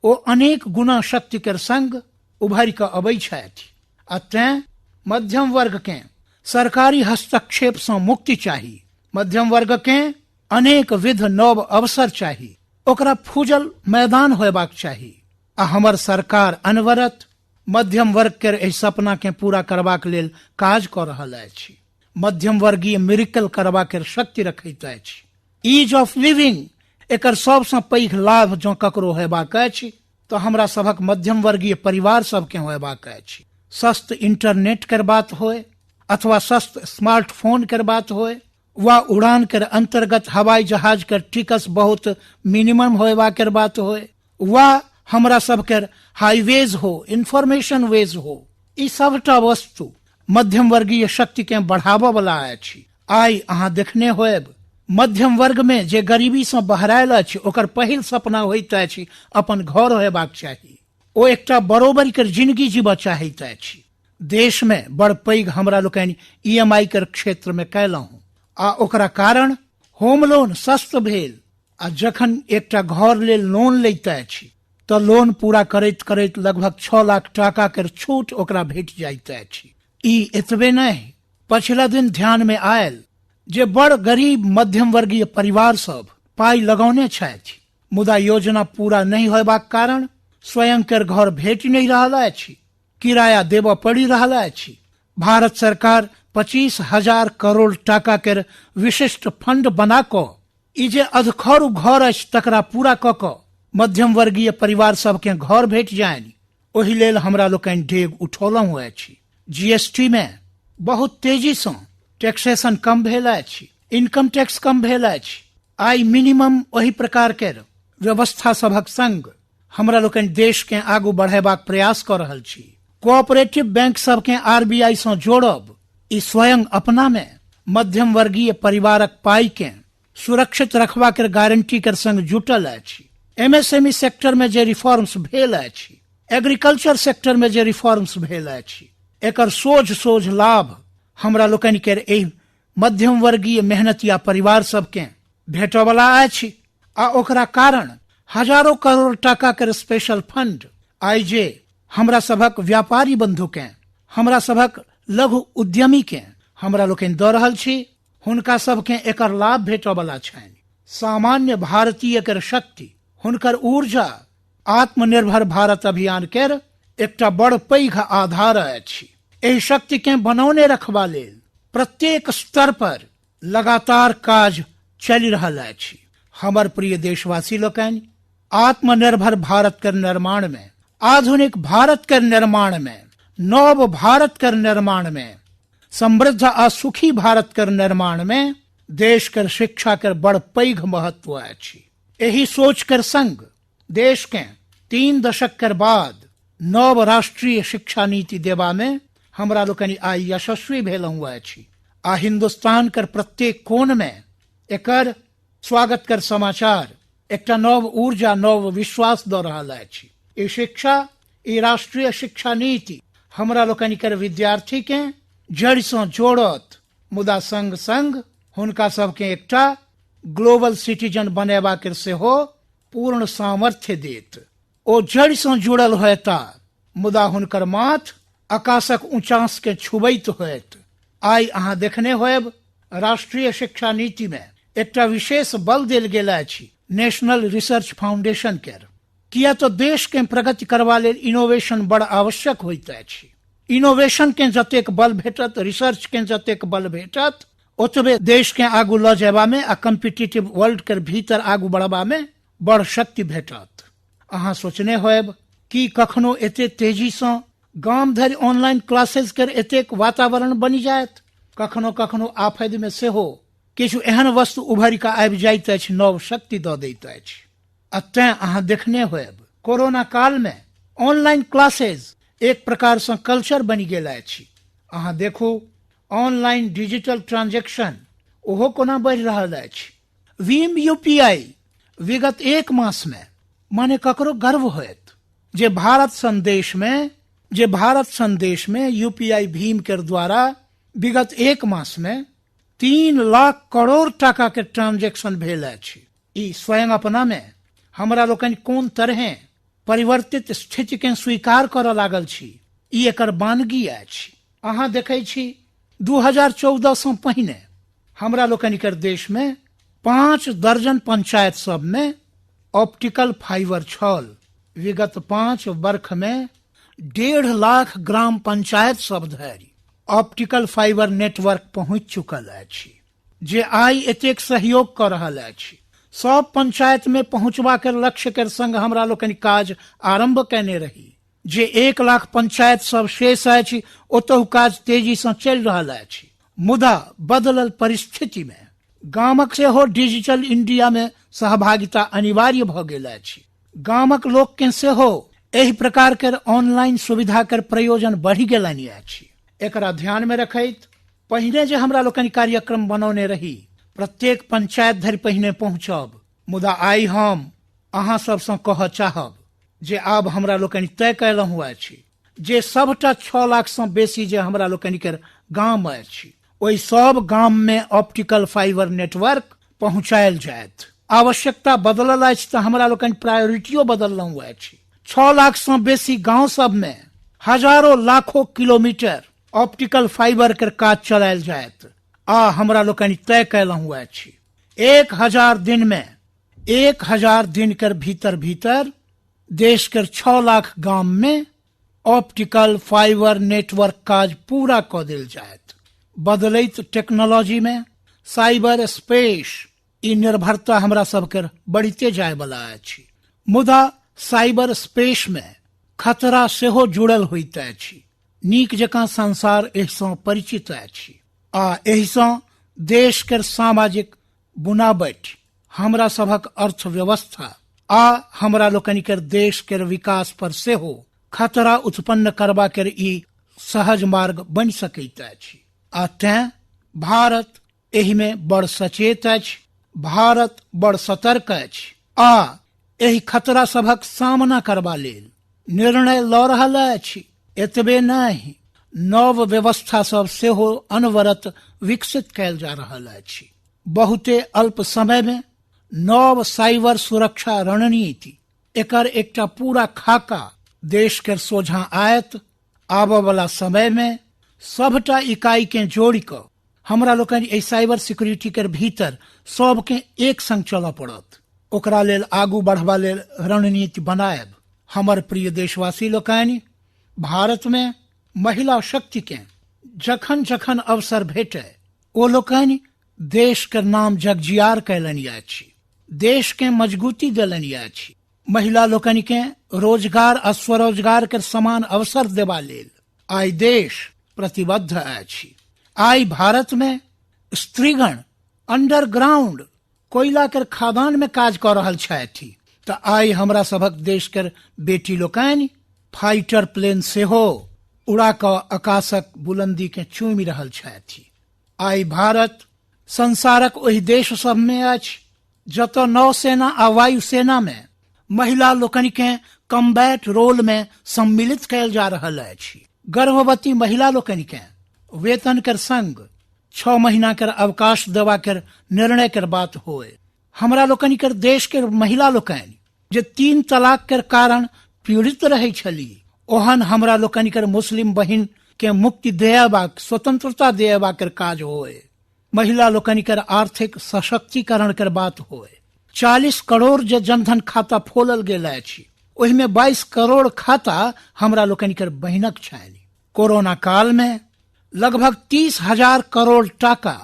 ओ अनेक गुना शक्ति के संग उभरि कऽ अबै छथि। आ तें मध्यम वर्ग के सरकारी हस्तक्षेप से मुक्ति चाही। मध्यम वर्ग के अनेक विध नव अवसर चाही, ओकरा फूजल मैदान होयबाक चाही। आ हमर सरकार अनवरत मध्यम वर्ग के एहि सपना के पूरा करबाक लेल काज कऽ रहल अछि। मध्यम वर्गीय मिरेकल करबाक शक्ति रखैत अछि। ईज ऑफ लिविंग एकर सबसे पैघ लाभ जँ ककरो होयबाक अछि तो हमरा सबक मध्यम वर्गीय परिवार सबके होयबाक अछि। सस्त इंटरनेट कर बात होय अथवा सस्त स्मार्टफोन कर बात होय वा उड़ान कर अंतर्गत हवाई जहाज कर टिकस बहुत मिनिमम होयबा कर बात होय वा हमरा सबके हाईवेज हो, इंफॉर्मेशन वेज हो, ई सबटा वस्तु मध्यम वर्गीय शक्ति के बढ़ावा वाला अछि। आई अहाँ देखने होयब मध्यम वर्ग में जे गरीबी से बहरायल अछि ओकर पहिल सपना होइत अछि अपन घर होयबाक चाही। ओ एकटा बरोबरी कर जिंदगी जीबऽ चाहैत अछि। देश में बड़ पैघ हमरा लोकनि EMI कर क्षेत्र में कयलहुँ आ ओकरा कारण होम लोन सस्त भेल। आ जखन एकटा घर लेल लोन लैत अछि तो लोन पूरा करैत करैत लगभग 6 लाख टाका कर छूट ओकरा भेट जाइत अछि। ई एतबे नहीं, पछिला दिन ध्यान में आयल जे बड़ गरीब मध्यम वर्गीय परिवार सब पाई लगौने छथि, मुदा योजना पूरा नहीं होयबाक कारण स्वयं कर घर भेट नहीं रहल अछि, किराया देबऽ पड़ि रहल अछि। भारत सरकार 25,000 करोड़ टाका के विशिष्ट फंड बना कऽ ई जे अधखरू घर अछि तकरा पूरा कऽ कऽ मध्यम वर्गीय परिवार सबके घर भेट जायनि, ओहि लेल हमरा लोकनि डेग उठौलहुँ अछि। GST में बहुत तेजी से टैक्सेशन कम भेल अछि, इनकम टैक्स कम भेल अछि। आई मिनिमम वही प्रकार के व्यवस्था सबक संग हमरा लोकनि देश के आगू बढ़ेबाक प्रयास कऽ रहल छी। कोऑपरेटिव बैंक सबके RBI से जोड़ब ई स्वयं अपना में मध्यम वर्गीय परिवारक पाई के सुरक्षित रखबा के गारंटी कर संग जुटल अछि। MSME सेक्टर में जे रिफॉर्म्स भेल अछि, एग्रीकल्चर सेक्टर में जे रिफॉर्म्स भेल अछि, एकर सोझ लाभ हमरा लोकनि के एहि मध्यम वर्गीय मेहनतिया परिवार सबके भेटऽ वाला अछि। आ ओकरा कारण हजारों करोड़ टाका के स्पेशल फंड आई जे हमरा सबक व्यापारी बंधु के, हमरा सबक लघु उद्यमी के हमरा लोकनि दऽ रहल छी, हुनका सबके एकर लाभ भेटऽ वाला छनि। सामान्य भारतीय कर शक्ति, हुनकर ऊर्जा आत्मनिर्भर भारत अभियान केर एकटा बड़ पैघ आधार अछि। एहि शक्ति के बनौने रखबा लेल प्रत्येक स्तर पर लगातार काज चलि रहल अछि। हमर प्रिय देशवासी लोकनि, आत्मनिर्भर भारत के निर्माण में, आधुनिक भारत के निर्माण में, नव भारत के निर्माण में, समृद्ध आ सुखी भारत के निर्माण में देश के शिक्षा के बड़ पैघ महत्व अछि। एही सोच कर संग देश के 3 दशक के बाद नव राष्ट्रीय शिक्षा नीति देवा में हमरा लोकनि आई यशस्वी भेलहुँ अछि। आ हिंदुस्तान कर प्रत्येक कोण में एकर स्वागत कर समाचार एकटा नव ऊर्जा, नव विश्वास दऽ रहल अछि। ई शिक्षा, ई राष्ट्रीय शिक्षा नीति हमरा लोकनि कर विद्यार्थी के जड़ से जोड़त, मुदा संग संग हुनका सबके एकटा ग्लोबल सिटीजन बनेबा के सेहो पूर्ण सामर्थ्य देत। ओ जड़ से जुड़ल होता, मुदा हुनकर माथ आकाशक ऊंचास के छुबैत होत। आई अहाँ देखने होयब राष्ट्रीय शिक्षा नीति में एकटा विशेष बल देल गेल अछि नेशनल रिसर्च फाउंडेशन के। किया तो देश के प्रगति करबा लेल इनोवेशन बड़ आवश्यक होइत अछि। इनोवेशन के जतेक बल भेटत, रिसर्च के जतेक बल भेटत, ओतबे देश के आगू लऽ जेबा में आ कम्पिटिटिव वर्ल्ड के भीतर आगू बढ़बा में बड़ शक्ति भेटत। अहाँ सोचने होयब कि कखनो एते तेजी से गाम धरि ऑनलाइन क्लासेस कर एतेक वातावरण बनि जायत। कखनो कखनो आफद में सेहो किछु एहन वस्तु उभरि कऽ आबि जाइत अछि, नव शक्ति दऽ दैत अछि। तें अहाँ देखने होयब कोरोना काल में ऑनलाइन क्लासेस एक प्रकार से कल्चर बनि गेल अछि। अहाँ देखू ऑनलाइन डिजिटल ट्रांजेक्शन ओहो कोना बढ़ि रहल अछि। भीम यूपीआई विगत 1 मास में माने ककरो गर्व होयत जे भारत संदेश में यूपीआई भीम के द्वारा विगत 1 मास में 3 लाख करोड़ टाका के ट्रांजेक्शन भेल अछि। ई स्वयं अपना में हमरा लोकनि कोन तरहे परिवर्तित स्थिति के स्वीकार करऽ लागल छी, ई एकर बानगी अछि। अहाँ देखै छी 2014 से पहिने हमरा लोकनि के देश में 5 दर्जन पंचायत सब में ऑप्टिकल फाइबर छल। विगत 5 वर्ष में 1.5 लाख ग्राम पंचायत सब धरि ऑप्टिकल फाइबर नेटवर्क पहुंच चुकल अछि, जे आइ एतेक सहयोग कर रहल अछि। सब पंचायत में पहुंचबा के लक्ष्य के संग हमरा लोकनि काज आरंभ कैने रही। जे 1 लाख पंचायत सब शेष अछि ओतहु काज तेजी से चलि रहल अछि। मुदा बदलल परिस्थिति में गामक सेहो डिजिटल इंडिया में सहभागिता अनिवार्य भ गेल अछि। गामक लोक के सेहो एहि प्रकार के ऑनलाइन सुविधा के प्रयोजन बढ़ि गेलनि अछि। एकरा ध्यान में रखैत पहिने जे हमरा लोकनि कार्यक्रम बनौने रही प्रत्येक पंचायत धरि पहिने पहुंचब, मुदा आइ हम अहाँ सबसँ कहऽ चाहब जे आब हमरा लोकनि तय कयलहुँ अछि जे सबटा 6 लाख से बेसी जे हमरा लोकनि के गाम अछि ओहि सब गाम में ऑप्टिकल फाइबर नेटवर्क पहुंचायल जायत। आवश्यकता बदलल अछि तऽ हमरा लोकनि प्रायोरिटियो बदललहुँ अछि। 6 लाख से बेसी गांव सब में हजारों लाखों किलोमीटर ऑप्टिकल फाइबर के काज चलायल जायत। आ हमरा लोकनि तय कयलहुँ अछि 1000 दिन में 1000 दिन के भीतर देश के 6 लाख गांव में ऑप्टिकल फाइबर नेटवर्क काज पूरा क देल जायत। बदलैत टेक्नोलॉजी में साइबर स्पेस ई निर्भरता हमरा सबके बढ़ते जाय वाला अछि। मुदा साइबर स्पेस में खतरा सेहो जुड़ल होइत अछि। नीक जकाँ संसार एहिसँ परिचित अछि आ एहिसँ देश के सामाजिक बुनाबट, हमरा सबक अर्थव्यवस्था आ हमरा लोकनि के देश के विकास पर सेहो खतरा उत्पन्न करबा के ई सहज मार्ग बनि सकैत अछि। आ तें भारत एहि में बड़ सचेत अछि, भारत बड़ सतर्क अछि आ एहि खतरा सबक सामना करबा लेल निर्णय लऽ रहल अछि। एतबे नहीं, नव व्यवस्था सब सेहो अनवरत विकसित कैल जा रहल अछि। बहुते अल्प समय में नव साइबर सुरक्षा रणनीति एकर एकटा पूरा खाका देश के सोझा आयत। आबऽ वाला समय में सबटा इकाई के जोड़ क हमरा लोकनि एहि साइबर सिक्योरिटी के भीतर सबके एक संग चलऽ पड़त। ओकरा लेल आगू बढ़बा लेल रणनीति बनायब। हमर प्रिय देशवासी लोकनि, भारत में महिला शक्ति के जखन जखन अवसर भेटे ओ लोकनि देश के नाम जगजियार कैलनि अछि, देश के मजबूती देलनि अछि। महिला लोकनि के रोजगार आ स्वरोजगार के समान अवसर देबा लेल आइ देश प्रतिबद्ध अछि। आइ भारत में स्त्रीगण अंडरग्राउंड कोयला के खादान में काज कऽ रहल छथि तऽ आइ हमरा सबक देश के बेटी लोकनि फाइटर प्लेन सेहो उड़ा कऽ आकाशक बुलंदी के चूमि रहल छथि। आइ भारत संसारक ओहि देश सब में अछि जतऽ नौसेना आ वायुसेना में महिला लोकनि के कम्बैट रोल में सम्मिलित कैल जा रहल अछि। गर्भवती महिला लोकनि के वेतन के संग 6 महीना के अवकाश देवा के निर्णय के बात होए। हमरा लोकनि के देश के महिला लोकनि जे 3 तलाक के कारण पीड़ित रहे छली, ओहन हमरा लोकनि के मुस्लिम बहिन के मुक्ति दियाबाक, स्वतंत्रता दियाबाक काज होए। महिला लोकनि के आर्थिक सशक्तिकरण के बात होए। 40 करोड़ जे जनधन खाता खोलल गेल अछि ओहि में 22 करोड़ खाता हमरा लोकनि के बहिनक छनि। कोरोना काल में लगभग 30,000 करोड़ टाका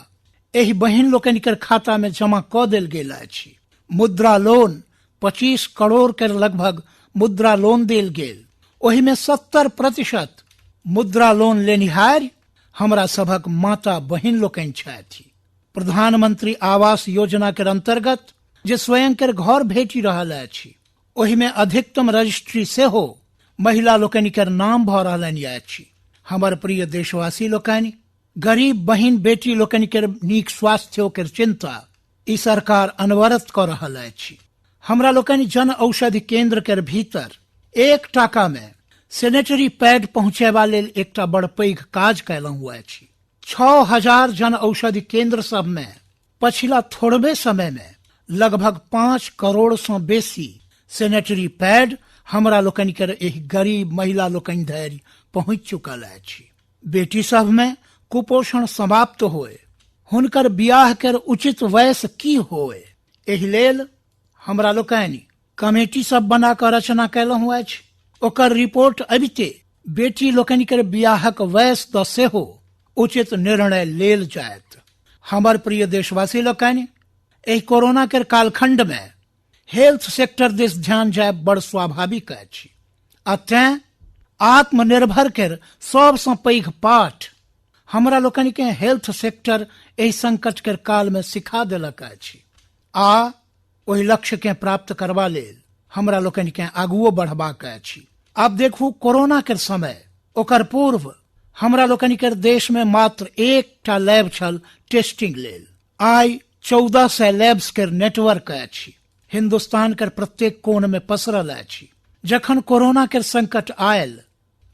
एहि बहिन लोकनि के खाता में जमा कऽ देल गेल अछि। मुद्रा लोन 25 करोड़ के लगभग मुद्रा लोन देल गेल। ओहि में 70% मुद्रा लोन लेनिहार हमरा सबक माता बहिन लोकनि छथि। प्रधानमंत्री आवास योजना के अंतर्गत जे स्वयं के घर भेटी रहल अछि ओहि में अधिकतम रजिस्ट्री सेहो महिला लोकनि के नाम भऽ रहलनि अछि। हमर प्रिय देशवासी लोकनि, गरीब बहिन बेटी लोकन के नीक स्वास्थ्य के चिंता ई सरकार अनवरत कर रहल अछि। हमरा लोकनि जन औषधि केंद्र के भीतर 1 टाका में सैनिटरी पैड पहुंचेबा लेल एकटा बड़ पैघ काज कयलहुँ अछि। 6000 जन औषधि केंद्र सब में पछिला थोड़बे समय में लगभग 5 करोड़ से बेसी सैनिटरी पैड हमरा लोकनि के एहि गरीब महिला लोकनि धरि पहुंच चुकल अछि। बेटी सब में कुपोषण समाप्त होए, हुनकर बियाह के उचित वयस की होए, एहि लेल हमरा लोकनि कमेटी सब बना कर रचना कयलहुँ अछि। ओकर रिपोर्ट अबिते बेटी लोकनि के बियाहक वयस द सेहो उचित निर्णय लेल जायत। हमर प्रिय देशवासी लोकनि, एहि कोरोना के कालखंड में हेल्थ सेक्टर दिस ध्यान जाय बड़ स्वाभाविक अछि। अतः आत्मनिर्भर के सबसे पैघ पाठ हमरा लोकनि के हेल्थ सेक्टर एहि संकट के काल में सिखा देलक अछि। आ ओहि लक्ष्य के प्राप्त करबा लेल हमरा लोकनि के आगुओ बढ़बाक अछि। आब देखू, कोरोना के समय ओकर पूर्व हमरा लोकनि के देश में मात्र 1टा लैब छल टेस्टिंग लेल। आइ 1400 लैब्स के नेटवर्क अछि, हिंदुस्तान के प्रत्येक कोण में पसरल अछि। जखन कोरोना के संकट आयल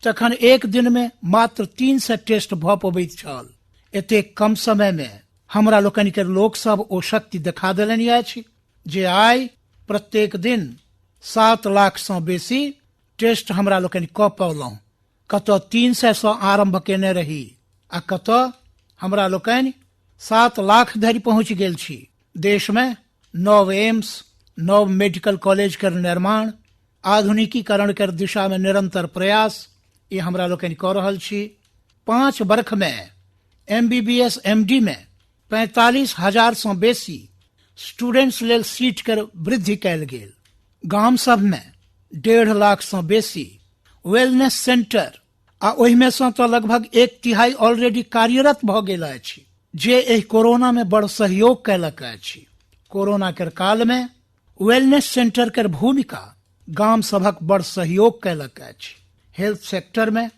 तखन एक दिन में मात्र 300 टेस्ट भ पबैत छल। एते कम समय में हमरा लोकनि के लोक सब ओ शक्ति देखा देलनि अछि जे आइ प्रत्येक दिन 7 लाख से बेसी टेस्ट हमरा लोकनि क पौलहुँ। कतौ 300 से आरंभ केने रही आ कतौ हमरा लोकनि 7 लाख धरि पहुंच गेल छी। देश में नव एम्स, नव मेडिकल कॉलेज के निर्माण, आधुनिकीकरण के दिशा में निरंतर प्रयास ये हमरा लोकनि कऽ रहल छी। 5 वर्ष में MBBS MD में 45,000 से बेसी स्टूडेंट्स लेल सीट के वृद्धि कयल गेल। गाम सब में 1.5 लाख से बेसी वेलनेस सेंटर आ ओहि में से तो लगभग 1/3 ऑलरेडी कार्यरत भ गेल अछि, जे एहि कोरोना में बड़ सहयोग कयलक अछि। कोरोना के काल में वेलनेस सेंटर के भूमिका गाम सभक बड़ सहयोग कयलक अछि। हेल्थ सेक्टर में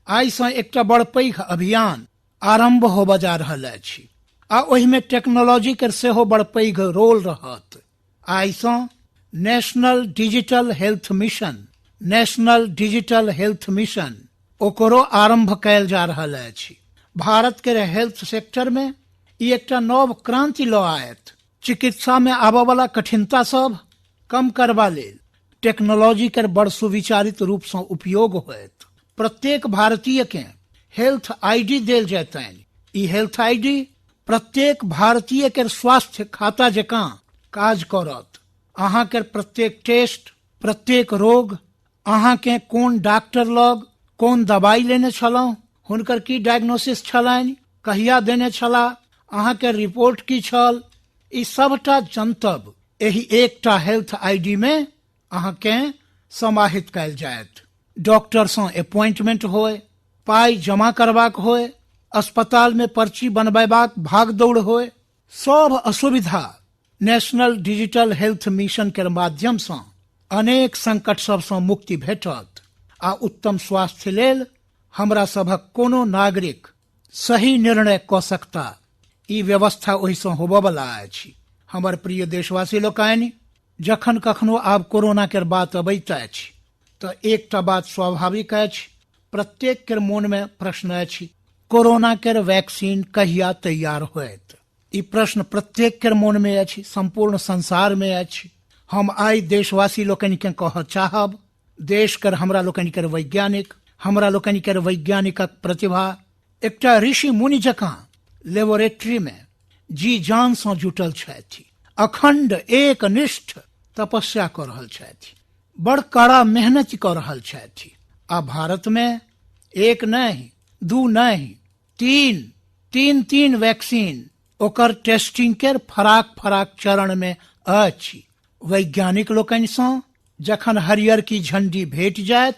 आइ से एकटा बड़ पैघ अभियान आरंभ होबऽ जा रहल अछि आ ओहि में टेक्नोलॉजी के सेहो बड़ पैघ रोल रहत। आइ से नेशनल डिजिटल हेल्थ मिशन ओकरो आरंभ कयल जा रहल अछि। भारत के हेल्थ सेक्टर में ई एकटा नव क्रांति लऽ आयत। चिकित्सा में आबऽ वाला कठिनता सब कम करबा लेल टेक्नोलॉजी के बड़ सुविचारित रूप से उपयोग होयत। प्रत्येक भारतीय के हेल्थ आईडी देल जैतनि। ई हेल्थ आईडी प्रत्येक भारतीय के स्वास्थ्य खाता जकां काज करत। अहाँ के प्रत्येक टेस्ट, प्रत्येक रोग, अहाँ के कोन डॉक्टर लग कोन दवाई लेने छलहुं, हुनकर की डायग्नोसिस छलनि, कहिया देने छलाह, अहाँ के रिपोर्ट की छल, ई सबटा जनतब एही एकटा हेल्थ आईडी में अहाँ के समाहित कयल जायत। डॉक्टर से अपॉइंटमेंट होय, पाई जमा करबाक होय, अस्पताल में पर्ची बनबेबाक भाग दौड़ होय, सब असुविधा नेशनल डिजिटल हेल्थ मिशन के माध्यम से अनेक संकट सब से मुक्ति भेटत आ उत्तम स्वास्थ्य लेल हमरा सभक कोनो नागरिक सही निर्णय क सकता। ई व्यवस्था ओहि से होबऽ वाला अछि। हमर प्रिय देशवासी लोकनि, जखन कखनो आब कोरोना के बात अबैत अछि तो एकटा बात स्वाभाविक अछि। प्रत्येक के मन में प्रश्न अछि, कोरोना के वैक्सीन कहिया तैयार होयत। ई प्रश्न प्रत्येक के मन में अछि, संपूर्ण संसार में अछि। हम आइ देशवासी लोकनि के कहऽ चाहब, देश कर हमरा लोकनि के वैज्ञानिक, हमरा लोकनि के वैज्ञानिकक प्रतिभा एकटा ऋषि मुनि जकां लेबोरेटरी में जी जान से जुटल छथि। अखंड एक निष्ठ तपस्या कर रहल छथि, बड़ कड़ा मेहनत कर रहल छथि। आ भारत में 1 नहीं 2 नहीं 3 वैक्सीन ओकर टेस्टिंग के फराक चरण में अछि। वैज्ञानिक लोकनि से जखन हरियर की झंडी भेट जायत,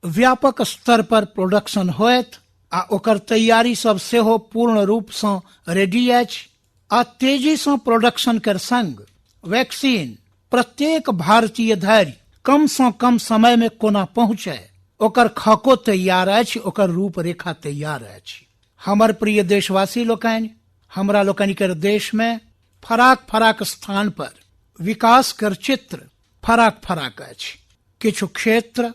व्यापक स्तर पर प्रोडक्शन होयत आ ओकर तैयारी सब सेहो पूर्ण रूप से रेडी अछि। आ तेजी से प्रोडक्शन कर संग वैक्सीन प्रत्येक भारतीय धरि कम से कम समय में कोना पहुंचे, ओकर खाको तैयार अछि, ओकर रूपरेखा तैयार अछि। हमर प्रिय देशवासी लोकनि, हमरा लोकनि के देश में फराक फराक स्थान पर विकास कर चित्र फराक फराक अछि। किछु क्षेत्र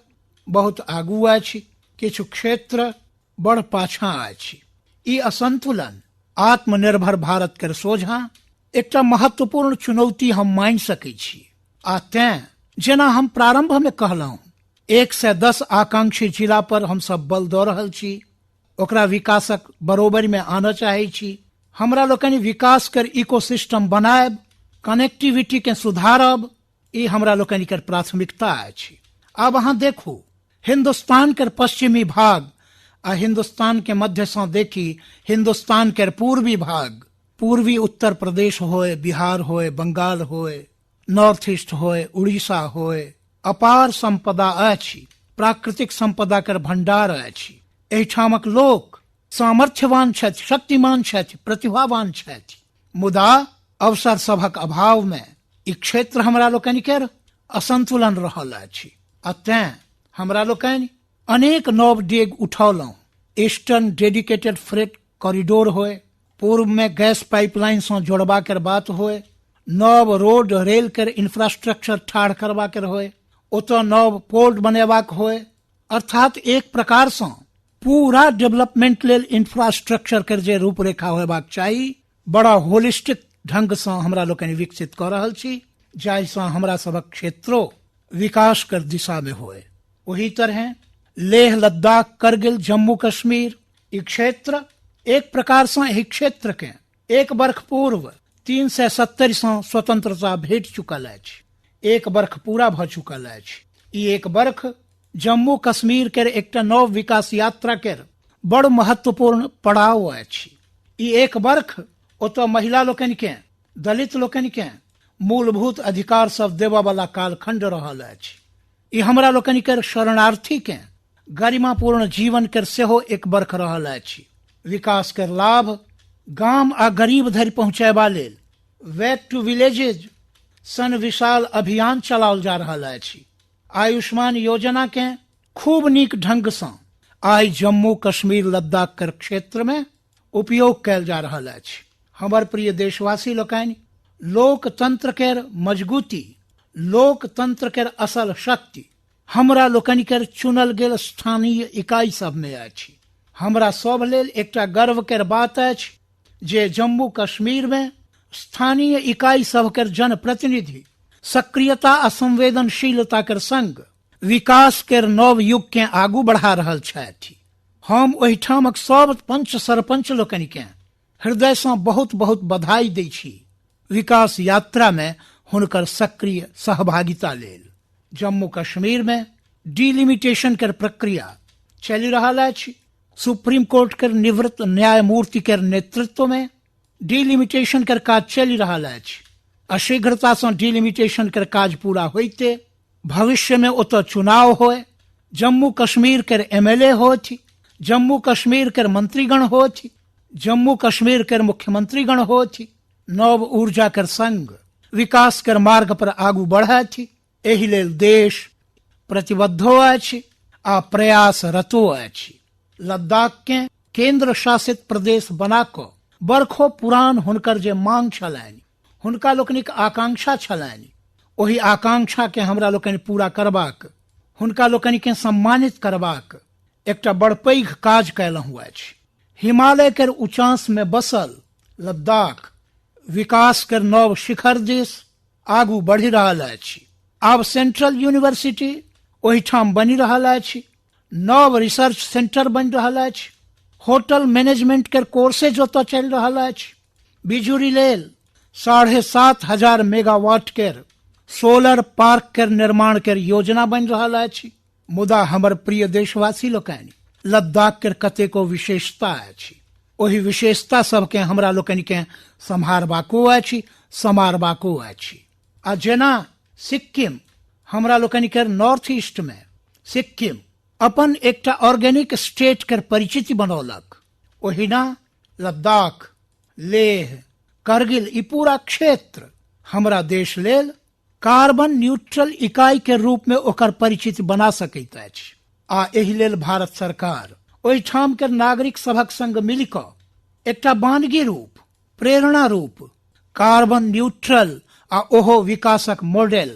बहुत आगू अछि, किछु क्षेत्र बड़ पाछा अछि। ई असंतुलन आत्मनिर्भर भारत के सोझा एकटा महत्वपूर्ण चुनौती हम मानि सकै छी। आ तें जेना हम प्रारंभ में कहलहुं, 110 आकांक्षी जिला पर हम सब बल दऽ रहल छी, ओकरा विकासक बरोबरी में आना चाहे छी। हमरा लोकनि विकास कर इकोसिस्टम बनायब, कनेक्टिविटी के सुधारब, ई हमरा लोकनि के प्राथमिकता अछि। अब अहाँ देखू, हिंदुस्तान के पश्चिमी भाग आ हिंदुस्तान के मध्य से देखी हिंदुस्तान के पूर्वी भाग, पूर्वी उत्तर प्रदेश होए, बिहार होए, बंगाल होए, नॉर्थ ईस्ट होए, उड़ीसा होए, अपार संपदा अछि, प्राकृतिक संपदा कर भंडार अछि। एहिठामक लोक सामर्थ्यवान छथि, शक्तिमान छथि, प्रतिभावान छथि, मुदा अवसर सभक अभाव में ई क्षेत्र हमरा लोकनि के असंतुलन रहल अछि। अतः हमरा लोकनि अनेक नव डेग उठौलहुं। ईस्टर्न डेडिकेटेड फ्रेट कॉरिडोर होए, पूर्व में गैस पाइपलाइन से जोड़बा कर बात होए, नव रोड रेल कर इंफ्रास्ट्रक्चर ठाढ़ करबा कर होए, ओतऽ नव पोर्ट बनेबाक होए, अर्थात एक प्रकार से पूरा डेवलपमेंट लेल इंफ्रास्ट्रक्चर कर जे रूपरेखा होबाक चाहिए, बड़ा होलिस्टिक ढंग से हमरा लोकनि विकसित कर रहल छी, जाहिसँ हमरा सबक क्षेत्रों विकास कर दिशा में होए। वही तरह लेह लद्दाख, करगिल, जम्मू कश्मीर ई क्षेत्र एक प्रकार से एहि क्षेत्र के एक वर्ष पूर्व 370 से स्वतंत्रता भेट चुकल अछि। एक वर्ष पूरा भ चुकल अछि। ई एक वर्ष जम्मू कश्मीर के एकटा नव विकास यात्रा के बड़ महत्वपूर्ण पड़ाव अछि। ई एक वर्ष ओतऽ महिला लोकनि के, दलित लोकनि के मूलभूत अधिकार सब देबा वाला कालखंड रहल अछि। ई हमरा लोकनि के शरणार्थी के गरिमापूर्ण जीवन के सेहो एक वर्ष रहल अछि। विकास के लाभ गाम आ गरीब धरि पहुंचाबा लेल बैक टू विलेजेज सन विशाल अभियान चलाओल जा रहल अछि। आयुष्मान योजना के खूब नीक ढंग से आई जम्मू कश्मीर लद्दाख कर क्षेत्र में उपयोग कैल जा रहल अछि। हमर प्रिय देशवासी लोकनि, लोकतंत्र के मजबूती, लोकतंत्र के असल शक्ति हमरा लोकनि के चुनल गेल स्थानीय इकाई सब में अछि। हमरा सब लेल एकटा गर्व के बात अछि जे जम्मू कश्मीर में स्थानीय इकाई सब के जनप्रतिनिधि सक्रियता आ संवेदनशीलता के संग विकास के नव युग के आगू बढ़ा रहल छथि। हम ओहिठामक सब पंच सरपंच लोकनि के हृदय से बहुत बहुत बधाई दै छी विकास यात्रा में हुनकर सक्रिय सहभागिता लेल। जम्मू कश्मीर में डिलिमिटेशन के प्रक्रिया चलि रहल अछि। सुप्रीम कोर्ट के निवृत्त न्यायमूर्ति के नेतृत्व में डिलिमिटेशन के काज चलि रहल अछि। अशीघ्रता से डिलिमिटेशन के काज पूरा होइते भविष्य में ओतऽ चुनाव होए, जम्मू कश्मीर के MLA होथि, जम्मू कश्मीर के मंत्रीगण होथि, जम्मू कश्मीर के मुख्यमंत्रीगण होथि, नव ऊर्जा के संग विकास के मार्ग पर आगू बढ़थि। एहि लेल देश प्रतिबद्धो अछि आ प्रयासरतो अछि। लद्दाख के केंद्र शासित प्रदेश बना कऽ बरखो पुरान हुनकर जे मांग छलनि, हुनका लोकनिक आकांक्षा छलनि, ओहि आकांक्षा के हमरा लोकनि पूरा करबाक, हुनका लोकनि के सम्मानित करबाक एकटा बड़ पैघ काज कयलहुँ अछि। हिमालय के ऊंचास में बसल लद्दाख विकास के नव शिखर दिस आगू बढ़ि रहल अछि। आब सेंट्रल यूनिवर्सिटी ओहिठाम बनि रहल अछि, नव रिसर्च सेंटर बनि रहल अछि, होटल मैनेजमेंट के कोर्सेज ओतऽ चलि रहल अछि। बिजुली लेल 7,500 मेगावाट के सोलर पार्क के निर्माण के योजना बनि रहल अछि। मुदा हमर प्रिय देशवासी लोकनि, लद्दाख के कतेको विशेषता अछि। ओहि विशेषता सबके हमरा लोकनि के सम्हारबाको अछि, समारबाको अछि। आ जेना सिक्किम हमरा लोकनि के नॉर्थ ईस्ट में सिक्किम अपन एकटा ऑर्गेनिक स्टेट के परिचिति बनौलक, ओहिना लद्दाख, लेह, करगिल ई पूरा क्षेत्र हमरा देश लेल कार्बन न्यूट्रल इकाई के रूप में ओकर परिचिति बना सकैत अछि। आ एहि लेल भारत सरकार ओहिठाम के नागरिक सभक संग मिल कऽ एकटा बानगी रूप, प्रेरणा रूप, कार्बन न्यूट्रल आ ओहो विकासक मॉडल,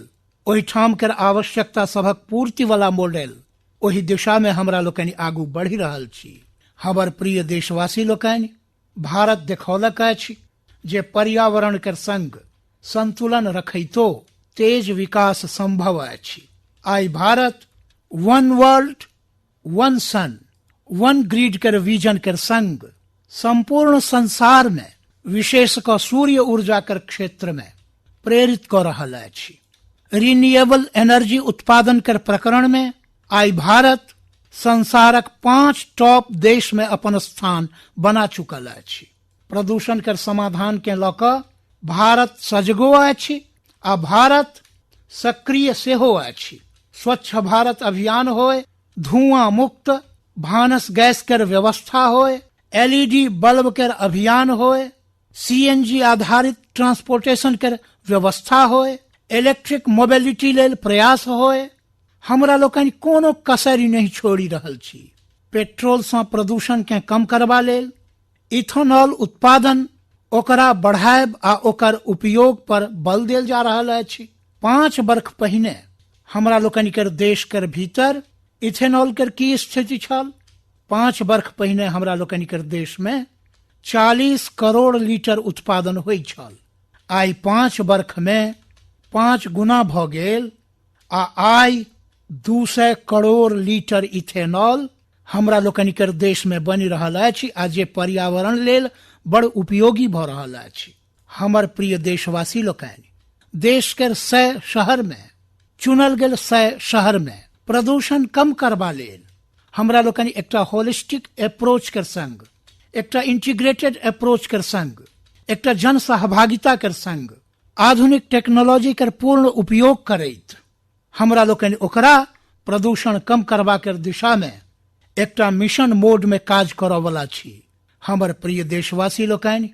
ओहिठाम के आवश्यकता सभक पूर्ति वाला मॉडल, ओहि दिशा में हमरा लोकनि आगू बढ़ि रहल छी। हमर प्रिय देशवासी लोकनि, भारत देखौलक अछि जे पर्यावरण के संग संतुलन रखैतो तेज विकास संभव अछि। आइ Bharat one world one sun one grid के विजन के संग संपूर्ण संसार में विशेष क सूर्य ऊर्जा के क्षेत्र में प्रेरित कर रहल अछि। रिन्यूएबल एनर्जी उत्पादन के प्रकरण में आई भारत संसारक 5 टॉप देश में अपन स्थान बना चुकल अछि। प्रदूषण के समाधान के लऽ कऽ भारत सजगो अछि आ भारत सक्रिय सेहो अछि। स्वच्छ भारत अभियान होय, धुआं मुक्त भानस गैस के व्यवस्था होय, LED बल्ब के अभियान होय, CNG आधारित ट्रांसपोर्टेशन के व्यवस्था होय, इलेक्ट्रिक मोबिलिटी लेल प्रयास होय, हमरा लोकनि कोनो कसरि नहीं छोड़ी रहल छी। पेट्रोल से प्रदूषण के कम करबा लेल इथेनॉल उत्पादन, ओकरा बढ़ायब आ ओकर उपयोग पर बल देल जा रहल अछि। 5 वर्ष पहिने हमरा लोकनि के देश के भीतर इथेनॉल के की स्थिति छल? 5 वर्ष पहिने हमरा लोकनि के देश में 40 करोड़ लीटर उत्पादन होइ छल। आई 5 वर्ष में 5 गुना भ गेल आ आई 200 करोड़ लीटर इथेनॉल हमरा लोकनि के देश में बनि रहल अछि आ जे पर्यावरण लेल बड़ उपयोगी भ रहल अछि। हमर प्रिय देशवासी लोकनि, देश के 100 शहर में, चुनल गेल 100 शहर में प्रदूषण कम करबा लेल हमरा लोकनि एकटा होलिस्टिक अप्रोच के संग, एकटा इंटीग्रेटेड अप्रोच के संग, एकटा जन सहभागिता के संग, आधुनिक टेक्नोलॉजी के पूर्ण उपयोग करैत हमरा लोकनि ओकरा प्रदूषण कम करबा के दिशा में एकटा मिशन मोड में काज करऽ वाला छी। हमर प्रिय देशवासी लोकनि,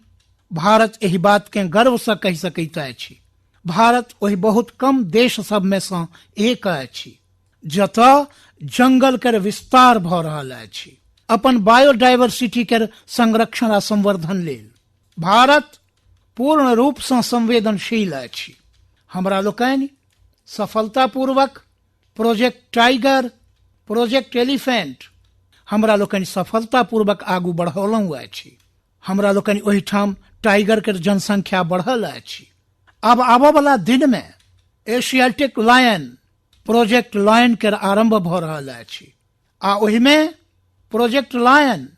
भारत एहि बात के गर्व से कहि सकैत अछि, भारत ओहि बहुत कम देश सब में से एक अछि जतऽ जंगल के विस्तार भ रहल अछि। अपन बायोडायवर्सिटी के संरक्षण आ संवर्धन लेल भारत पूर्ण रूप से संवेदनशील अछि। हमरा लोकनि सफलतापूर्वक प्रोजेक्ट टाइगर, प्रोजेक्ट एलिफेंट हमरा लोकनि सफलतापूर्वक आगू बढ़ौलहुँ अछि। हमरा लोकनि ओहिठाम टाइगर के जनसंख्या बढ़ल अछि। अब आबऽ वाला दिन में एशियाटिक लायन, प्रोजेक्ट लायन के आरंभ भ रहल अछि आ ओहिमे प्रोजेक्ट लायन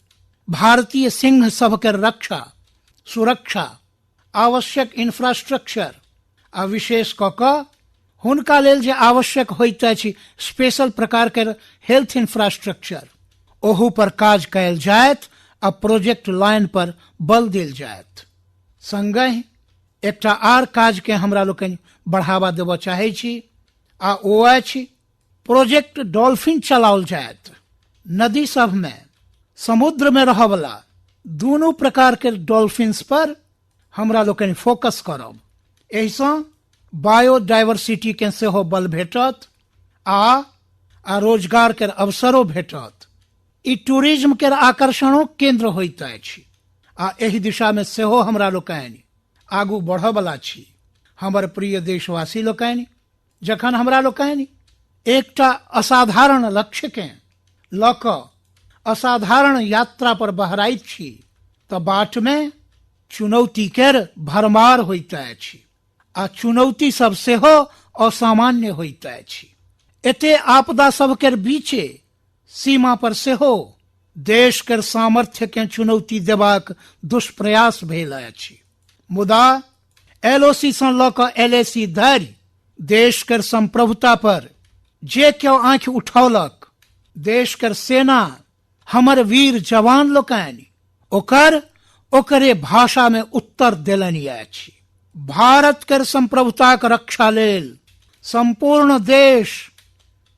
भारतीय सिंह सब के रक्षा, सुरक्षा, आवश्यक इंफ्रास्ट्रक्चर आ विशेष कऽ कऽ हुनका लेल जे आवश्यक होइत अछि स्पेशल प्रकार के हेल्थ इंफ्रास्ट्रक्चर, ओहू पर काज कयल जायत आ प्रोजेक्ट लाइन पर बल देल जायत। संगहि एकटा आर काज के हमरा लोकनि बढ़ावा देबऽ चाहै छी आ ओ अछि प्रोजेक्ट डॉल्फिन चलाओल जायत। नदी सब में, समुद्र में रहऽ वाला दुनू प्रकार के डॉल्फिन्स पर हमरा लोकनि फोकस करब। एहिसँ बायोडायवर्सिटी के सेहो बल भेटत आ रोजगार के अवसरो भेटत। ई टूरिज्म के आकर्षणों केंद्र होइत अछि आ एहि दिशा में सेहो हमरा लोकनि आगू बढ़ऽ वाला छी। हमर प्रिय देशवासी लोकनि, जखन हमरा लोकनि एकटा असाधारण लक्ष्य के लऽ कऽ असाधारण यात्रा पर बहराइत छी तऽ बाट में चुनौती केर भरमार होइत अछि आ चुनौती सब सेहो असामान्य होइत अछि। एते आपदा सब के बीचे सीमा पर सेहो देश के सामर्थ्य के चुनौती देबाक दुष्प्रयास भेल अछि। मुदा LOC सँ लऽ कऽ LAC धरि देश के संप्रभुता पर जे केओ आंखि उठौलक, देश के सेना, हमर वीर जवान लोकनि ओकरे भाषा में उत्तर देलनि अछि। भारत के संप्रभुता के रक्षा लेल संपूर्ण देश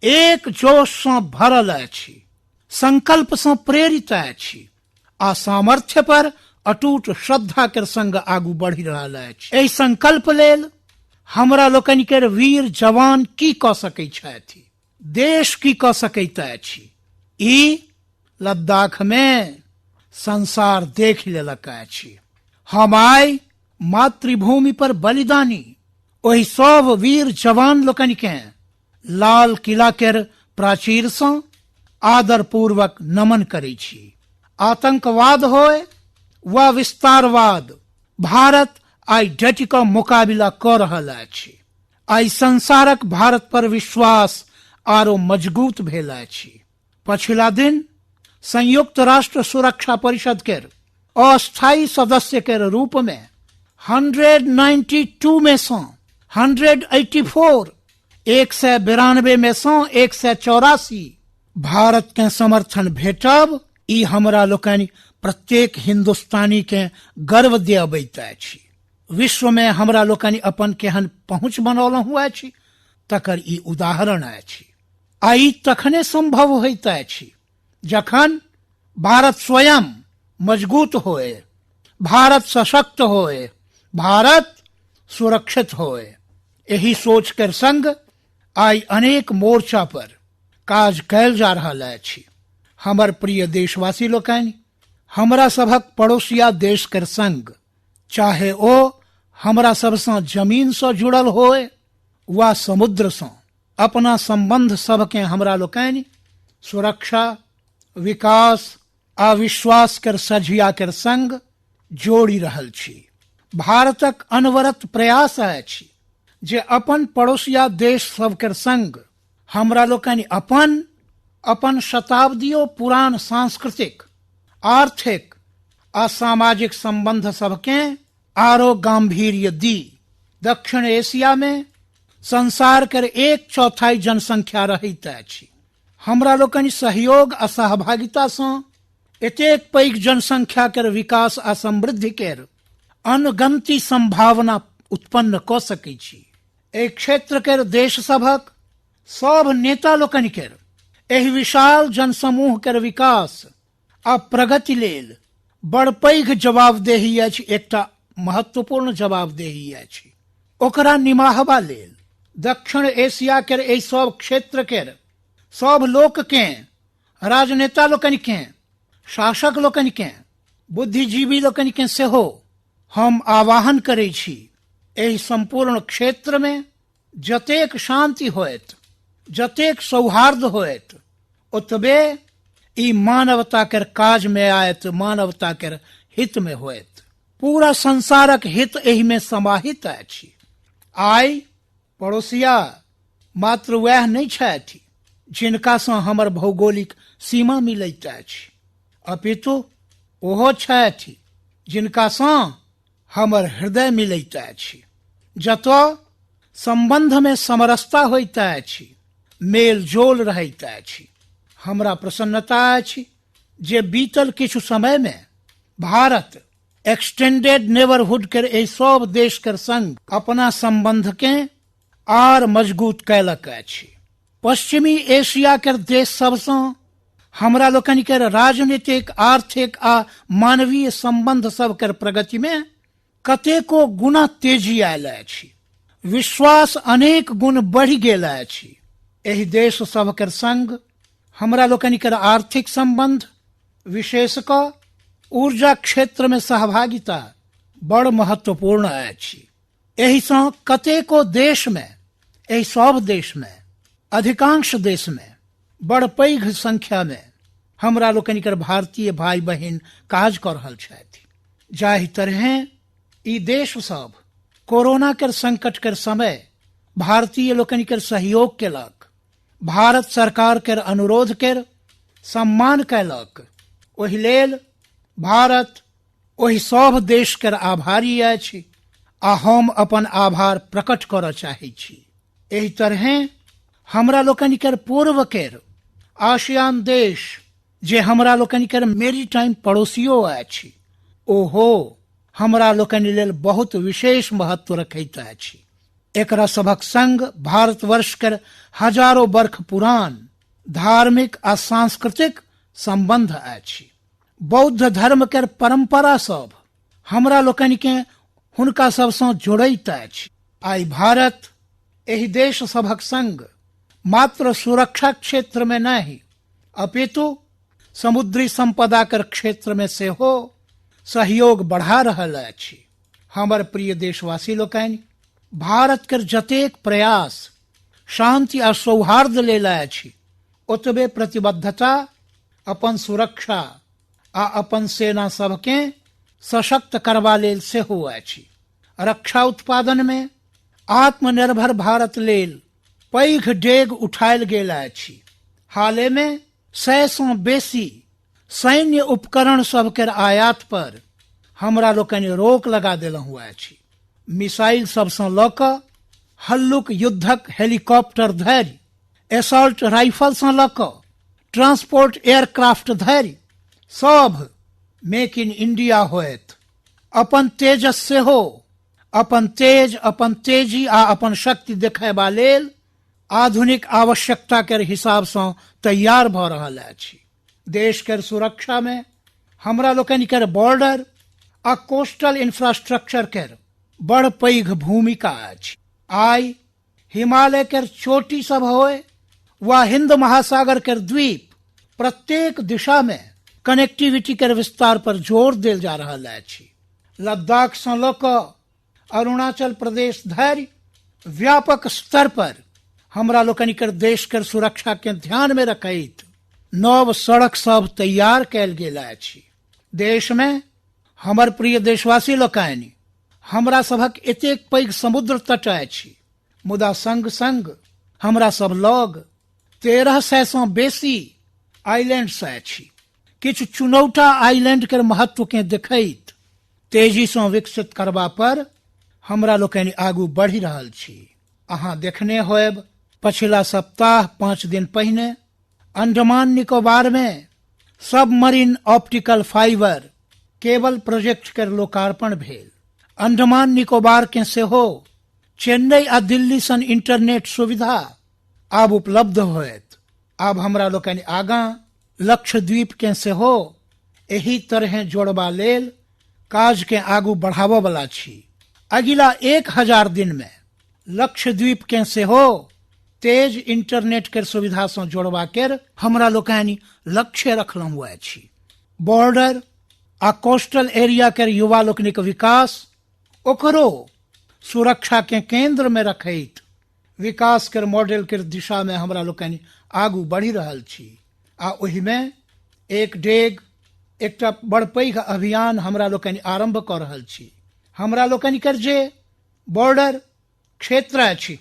एक जोश से भरल अछि, संकल्प से प्रेरित अछि आ सामर्थ्य पर अटूट श्रद्धा के संग आगू बढ़ि रहल अछि। एहि संकल्प लेल हमरा लोकनि के वीर जवान की कऽ सकैत छथि, देश की कऽ सकैत अछि, ई लद्दाख में संसार देख लेलक अछि। हम आइ मातृभूमि पर बलिदानी ओहि सब वीर जवान लोकनि के लाल किला केर प्राचीर सँ आदर पूर्वक नमन करै छी। आतंकवाद होय वा विस्तारवाद, भारत आइ डटि कऽ मुकाबिला कऽ रहल अछि। आइ संसारक भारत पर विश्वास आरो मजबूत भेल अछि। पछिला दिन संयुक्त राष्ट्र सुरक्षा परिषद केर अस्थायी सदस्य केर रूप में 192 में से 184 192 में से 184 भारत के समर्थन भेटब ई हमरा लोकनि प्रत्येक हिंदुस्तानी के गर्व दियाबैत अछि। विश्व में हमरा लोकनि अपन केहन पहुँच बनौलहुँ अछि तकर ई उदाहरण अछि। आई तखने संभव होइत अछि जखन भारत स्वयं मजबूत होए, भारत सशक्त होए, भारत सुरक्षित होए। एही सोच कर संग आई अनेक मोर्चा पर काज कैल जा रहल अछि। हमर प्रिय देशवासी लोकनि, हमरा सभक पड़ोसिया देश कर संग, चाहे ओ हमरा सबसँ जमीन सँ जुड़ल होए वा समुद्र सँ, अपना संबंध सबके हमरा लोकनि सुरक्षा, विकास आ विश्वास कर सझिया कर संग जोड़ी रहल छी। भारतक अनवरत प्रयास अछि जे अपन पड़ोसिया देश सब कर संग हमरा लोकनि अपन शताब्दियों पुरान सांस्कृतिक, आर्थिक आ सामाजिक संबंध सबके आरो गंभीर्य दी। दक्षिण एशिया में संसार कर 1/4 जनसंख्या रहैत अछि। हमरा लोकनि सहयोग आ सहभागिता सँ एतेक पैघ जनसंख्या कर विकास आ समृद्धि केर अनगंती संभावना उत्पन्न क सकै छी। एहि क्षेत्र केर देश सभक सब नेता लोकनि केर एहि विशाल जनसमूह केर विकास आ प्रगति लेल बड़ पैघ जवाबदेही अछि। एकटा महत्वपूर्ण जवाबदेही अछि। ओकरा निमाहबा लेल दक्षिण एशिया केर एहि सब क्षेत्र केर सब लोक के, राजनेता लोकनि के, शासक लोकनि के, बुद्धिजीवी लोकनि के सेहो हम आह्वान करै छी, एहि संपूर्ण क्षेत्र में जतेक शांति होएत, जतेक सौहार्द होएत, ओतबे ई मानवता केर काज में आयत, मानवता केर हित में होएत। पूरा संसारक हित एहि में समाहित अछि। आइ पड़ोसिया मात्र वह नहीं छथि जिनका सँ हमर भौगोलिक सीमा मिलैत अछि, अपितु ओहो छथि जिनका सँ हमर हृदय मिलैत अछि। जतऽ संबंध में समरसता होइत अछि, मेल जोल रहैत अछि। हमरा प्रसन्नता अछि जे बीतल किछु समय में भारत एक्सटेंडेड नेबरहुड कर एहि सब देश कर संग अपना संबंध के आर मजबूत कैलक अछि। पश्चिमी एशिया कर देश सब सँ हमरा लोकनि कर राजनीतिक, आर्थिक आ मानवीय संबंध सब कर प्रगति में कतेको गुना तेजी आयल अछि। विश्वास अनेक गुण बढ़ि गेल अछि। एहि देश सब कर संग हमरा लोकनि कर आर्थिक संबंध, विशेष क ऊर्जा क्षेत्र में सहभागिता बड़ महत्वपूर्ण अछि। एहि सँ कतेको देश में, एहि सब देश में, अधिकांश देश में बड़ पैघ संख्या में हमरा लोकनि कर भारतीय भाई बहिन काज कर रहल छथि। जाहि तरह ई देश सब कोरोना कर संकट कर समय भारतीय लोकनि कर सहयोग केलक, भारत सरकार कर अनुरोध कर सम्मान कैलक, ओहि लेल भारत ओहि सब देश कर आभारी अछि आ हम अपन आभार प्रकट करऽ चाहै छी। एहि तरह हमरा लोकनि कर पूर्व केर आसियान देश जे हमरा लोकनि कर मेरीटाइम पड़ोसियो अछि, ओहो हमरा लोकनि लेल बहुत विशेष महत्व रखैत अछि। एकरा सभक संग भारतवर्ष कर हजारों वर्ष पुरान धार्मिक आ सांस्कृतिक संबंध अछि। बौद्ध धर्म कर परंपरा सब हमरा लोकनि के हुनका सब सँ जोड़ैत अछि। आइ भारत एहि देश सभक संग मात्र सुरक्षा क्षेत्र में नहीं, अपितु समुद्री संपदा कर क्षेत्र में से हो सहयोग बढ़ा रहल अछि। हमर प्रिय देशवासी लोकनि, भारत कर जतेक प्रयास शांति आ सौहार्द लेल अछि, ओतबे प्रतिबद्धता अपन सुरक्षा आ अपन सेना सबके सशक्त करबा लेल सेहो अछि। रक्षा उत्पादन में आत्मनिर्भर भारत लेल पैघ डेग उठायल गेल अछि। हाले में 100 सँ बेसी सैन्य उपकरण सब के आयात पर हमरा लोकनि रोक लगा देलहुँ अछि। मिसाइल सबसँ लऽ कऽ हल्लुक युद्धक हेलीकॉप्टर धरि, एसॉल्ट राइफल सँ लऽ कऽ ट्रांसपोर्ट एयरक्राफ्ट धरि सब मेक इन इंडिया होएत। अपन तेजस सेहो, अपन तेज, अपन तेजी आ अपन शक्ति देखयबा लेल आधुनिक आवश्यकता के हिसाब सँ तैयार भऽ रहल अछि। देश के सुरक्षा में हमरा लोकनि के बॉर्डर आ कोस्टल इंफ्रास्ट्रक्चर के बड़ पैघ भूमिका अछि। आइ हिमालय के चोटी सब होए वा हिंद महासागर के द्वीप, प्रत्येक दिशा में कनेक्टिविटी के विस्तार पर जोर देल जा रहल अछि। लद्दाख सँ लऽ कऽ अरुणाचल प्रदेश धरि व्यापक स्तर पर हमरा लोकनि के देश के सुरक्षा के ध्यान में रखैत नव सड़क सब तैयार कैल गेल अछि। देश में हमर प्रिय देशवासी लोकनि, हमरा सभक एतेक पैघ समुद्र तट अछि, मुदा संग संग हमरा सब लग 1300 सँ बेसी आइलैंड्स अछि। किछु चुनौता आइलैंड के महत्व के देखैत तेजी सँ विकसित करबा पर हमरा लोकनि आगू बढ़ि रहल छी। अहाँ देखने होयब, पछिला सप्ताह 5 दिन पहिने अंडमान निकोबार में submarine optical fibre cable project के लोकार्पण भेल। अंडमान निकोबार के सेहो चेन्नई आ दिल्ली सन इंटरनेट सुविधा आब उपलब्ध होयत। आब हमरा लोकनि आगां लक्षद्वीप के सेहो एही तरह जोड़बा लेल काज के आगू बढ़ाबऽ वाला छी। अगिला 1000 दिन में लक्षद्वीप के सेहो तेज इंटरनेट के सुविधा सँ जोड़बा के हमरा लोकनि लक्ष्य रखलहुँ अछि। बॉर्डर आ कोस्टल एरिया के युवा लोकनिक विकास, ओकरो सुरक्षा के केंद्र में रखैत विकास के मॉडल के दिशा में हमरा लोकनि आगू बढ़ि रहल छी। आ ओहि में एक डेग एकटा बड़ पैघ अभियान हमरा लोकनि आरंभ कऽ रहल छी। हमरा लोकनि के जे बॉर्डर क्षेत्र अछि,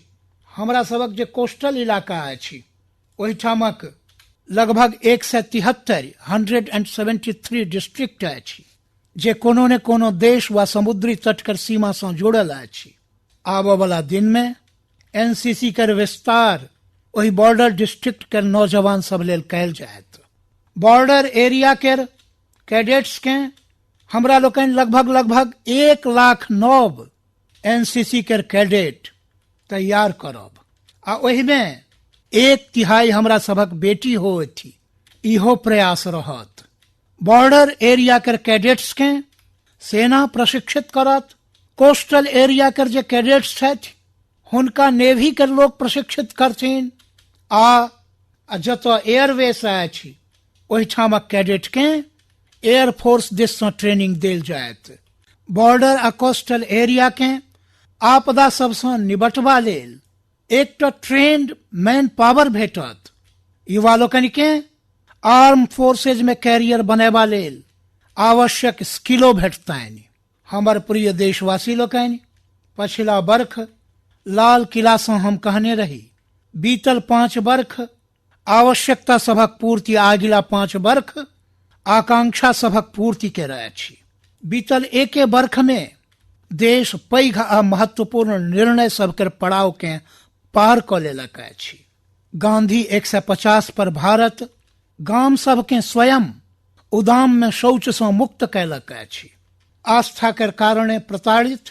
हमरा सबक जे कोस्टल इलाका अछि, ओहिठामक लगभग 173 डिस्ट्रिक्ट अछि, जे कोनो ने कोनो देश वा समुद्री तट कर सीमा सँ जुड़ल अछि। आबऽ वाला दिन में एनसीसी कर विस्तार ओहि बॉर्डर डिस्ट्रिक्ट के नौजवान सब लेल कैल जायत। बॉर्डर एरिया के कैडेट्स के हमरा लोकनि लगभग 1 लाख नव एनसीसी के कैडेट तैयार करब, आ ओहि में 1/3 हमरा सबक बेटी होथि। इहो प्रयास रहत। बॉर्डर एरिया के कैडेट्स के सेना प्रशिक्षित करत। कोस्टल एरिया के जे कैडेट्स छथि हुनका नेवी के लोग प्रशिक्षित करथिन। आ जतऽ एयरवेस अछि ओहिठामक कैडेट के एयरफोर्स दिस सँ ट्रेनिंग देल जायत। बॉर्डर आ कोस्टल एरिया के आपदा सबसँ निबटबा लेल एकटा ट्रेन्ड मैन पावर भेटत। युवा लोकनि के आर्म फोर्सेज में कैरियर बनेबा लेल आवश्यक स्किलो भेटतनि। हमर प्रिय देशवासी लोकनि, पछिला वर्ष लाल किला सँ हम कहने रही, बीतल 5 वर्ष आवश्यकता सभक पूर्ति, अगिला 5 वर्ष आकांक्षा सभक पूर्ति के अछि। बीतल 1 वर्ष में देश पैघ आ महत्वपूर्ण निर्णय सब के पड़ाव के पार क लेलक अछि। गांधी 150 पर भारत गाम सब के स्वयं उदाम में शौच से मुक्त कैलक अछि। आस्था के कारणे प्रताड़ित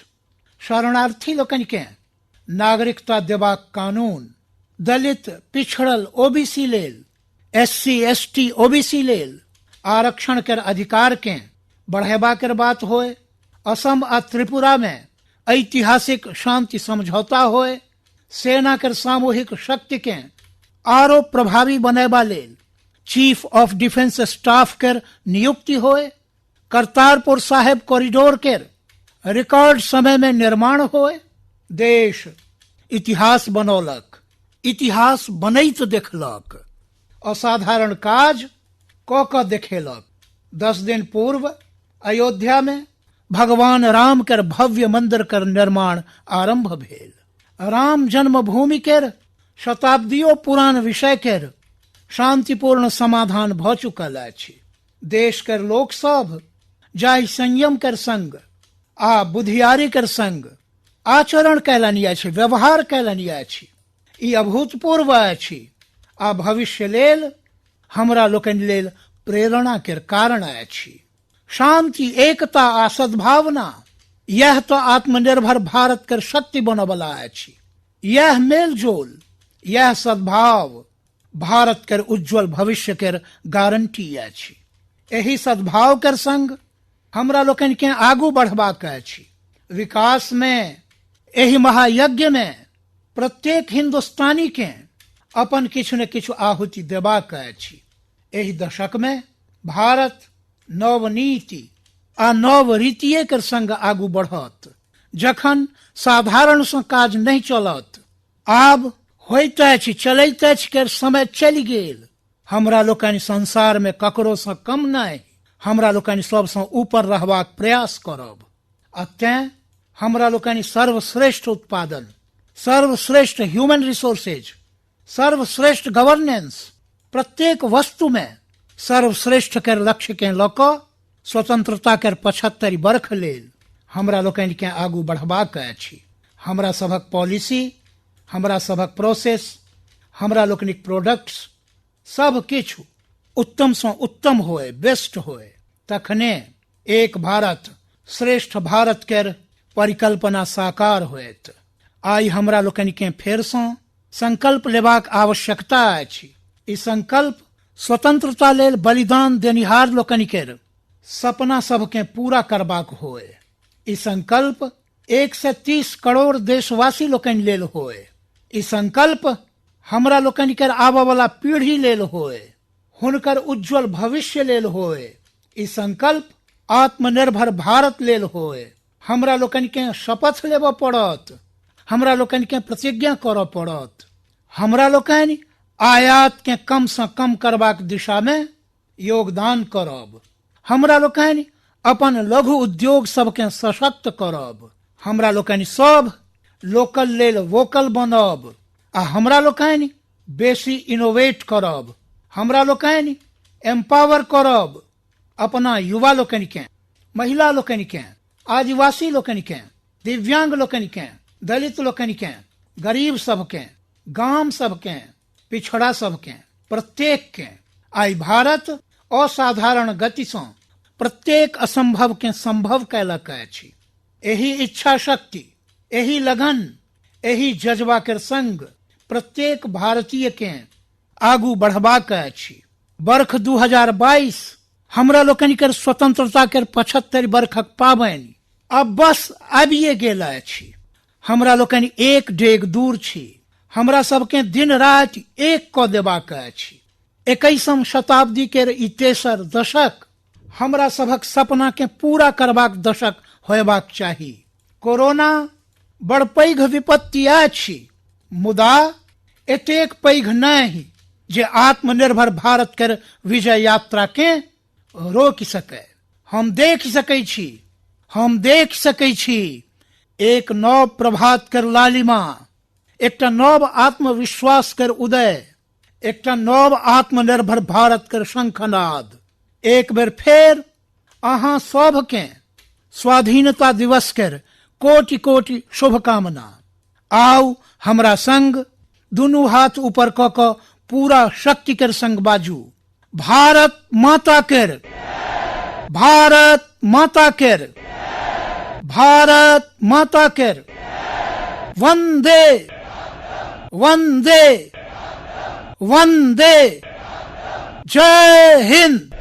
शरणार्थी लोकनि के नागरिकता देबाक कानून, दलित, पिछड़ल ओबीसी लेल, एससी एसटी ओबीसी लेल आरक्षण के अधिकार के बढ़ेबा के बात होय, असम आ त्रिपुरा में ऐतिहासिक शांति समझौता होय, सेना के सामूहिक शक्ति के आरो प्रभावी बनेबा लेल चीफ ऑफ डिफेंस स्टाफ कर नियुक्ति होए, करतारपुर साहिब कॉरिडोर के रिकॉर्ड समय में निर्माण होए। देश इतिहास बनौलक, इतिहास बनैत देखलक, असाधारण काज क देखेलक। 10 दिन पूर्व अयोध्या में भगवान राम कर भव्य मंदिर कर निर्माण आरंभ भेल। राम जन्मभूमि केर शताब्दियों पुरान विषय केर शांतिपूर्ण समाधान भ चुकल अछि। देश कर लोक सब जाहि संयम कर संग आ बुधियारी कर संग आचरण कैलनि अछि, व्यवहार कैलनि अछि, ई अभूतपूर्व अछि आ भविष्य लेल हमरा लोकनि लेल प्रेरणा के कारण अछि। शांति, एकता आ सद्भावना, यह तो आत्मनिर्भर भारत कर शक्ति बनवला अछि। यह मेलजोल, यह सद्भाव भारत कर उज्जवल भविष्य कर गारंटी अछि। एही सद्भाव कर संग हमरा लोकनि के आगू बढ़बाक अछि। विकास में, एही महायज्ञ में प्रत्येक हिंदुस्तानी के अपन किछु न किछु आहुति देबाक अछि। एही दशक में भारत नव नीति आ नव रीतिये कर संग आगू बढ़त। जखन साधारण सँ काज नहीं चलत, आब होइत अछि, चलैत अछि के समय चलि गेल। हमरा लोकनि संसार में ककरो सँ कम नहीं, हमरा लोकनि सब सँ ऊपर रहबाक प्रयास करब। आ तें हमरा लोकनि सर्वश्रेष्ठ उत्पादन, सर्वश्रेष्ठ ह्यूमन रिसोर्सेज, सर्वश्रेष्ठ गवर्नेंस, प्रत्येक वस्तु में सर्वश्रेष्ठ कर लक्ष्य के लऽ कऽ स्वतंत्रता कर 75 वर्ष लेल हमरा लोकनि के आगू बढ़बाक अछि। हमरा सभक पॉलिसी, हमरा सभक प्रोसेस, हमरा लोकनिक प्रोडक्ट्स सब किछु उत्तम सँ उत्तम होए, बेस्ट होए, तखने एक भारत श्रेष्ठ भारत केर परिकल्पना साकार होएत। आइ हमरा लोकनि के फेर सँ संकल्प लेबाक आवश्यकता अछि। ई संकल्प स्वतंत्रता लेल बलिदान देनिहार लोकनि केर सपना सबके पूरा करबाक होए। ई संकल्प 130 करोड़ देशवासी लोकनि लेल होए। ई संकल्प हमरा लोकनि केर आबऽ वाला पीढ़ी लेल होए, हुनकर उज्जवल भविष्य लेल होए। ई संकल्प आत्मनिर्भर भारत लेल होए। हमरा लोकनि के शपथ लेबऽ पड़त, हमरा लोकनि के प्रतिज्ञा करऽ पड़त। हमरा लोकनि आयात के कम से कम करबाक दिशा में योगदान करब। हमरा लोकनि अपन लघु उद्योग सबके सशक्त करब। हमरा लोकनि सब लोकल लेल वोकल बनब आ हमरा लोकनि बेसी इनोवेट करब। हमरा लोकनि एम्पावर करब अपना युवा लोकनि के, महिला लोकनि के, आदिवासी लोकनि के, दिव्यांग लोकनि के, दलित लोकनि के, गरीब सबके, गांव सबके, पिछड़ा सबके, प्रत्येक के। आई भारत असाधारण गति सँ प्रत्येक असंभव के संभव कैलक अछि। एही इच्छा शक्ति, एही लगन, एही जज्बा के संग प्रत्येक भारतीय के आगू बढ़बाक अछि। वर्ष 2022 हमरा लोकनि के स्वतंत्रता के 75 वर्षक पाबनि अब बस आबिए गेल अछि। हमरा लोकनि एक डेग दूर छी। हमरा सबके दिन राति एक क देबाक अछि। 21वीं शताब्दी के ई तेसर दशक हमरा सबक सपना के पूरा करबाक दशक होयबाक चाही। कोरोना बड़ पैघ विपत्ति अछि, मुदा एतेक पैघ नहीं जे आत्मनिर्भर भारत के विजय यात्रा के रोक सके। हम देख सकै छी एक नव प्रभात कर लालिमा, एकटा नव आत्मविश्वास कर उदय, एकटा नव आत्मनिर्भर भारत कर शंखनाद। एक बेर फेर अहाँ सब के स्वाधीनता दिवस कर कोटि कोटि शुभकामना। आउ हमरा संग दुनू हाथ ऊपर क क पूरा शक्ति कर संग बाजू, भारत माता कर, भारत माता कर, भारत माता कर। वंदे वंदे वंदे। जय हिंद।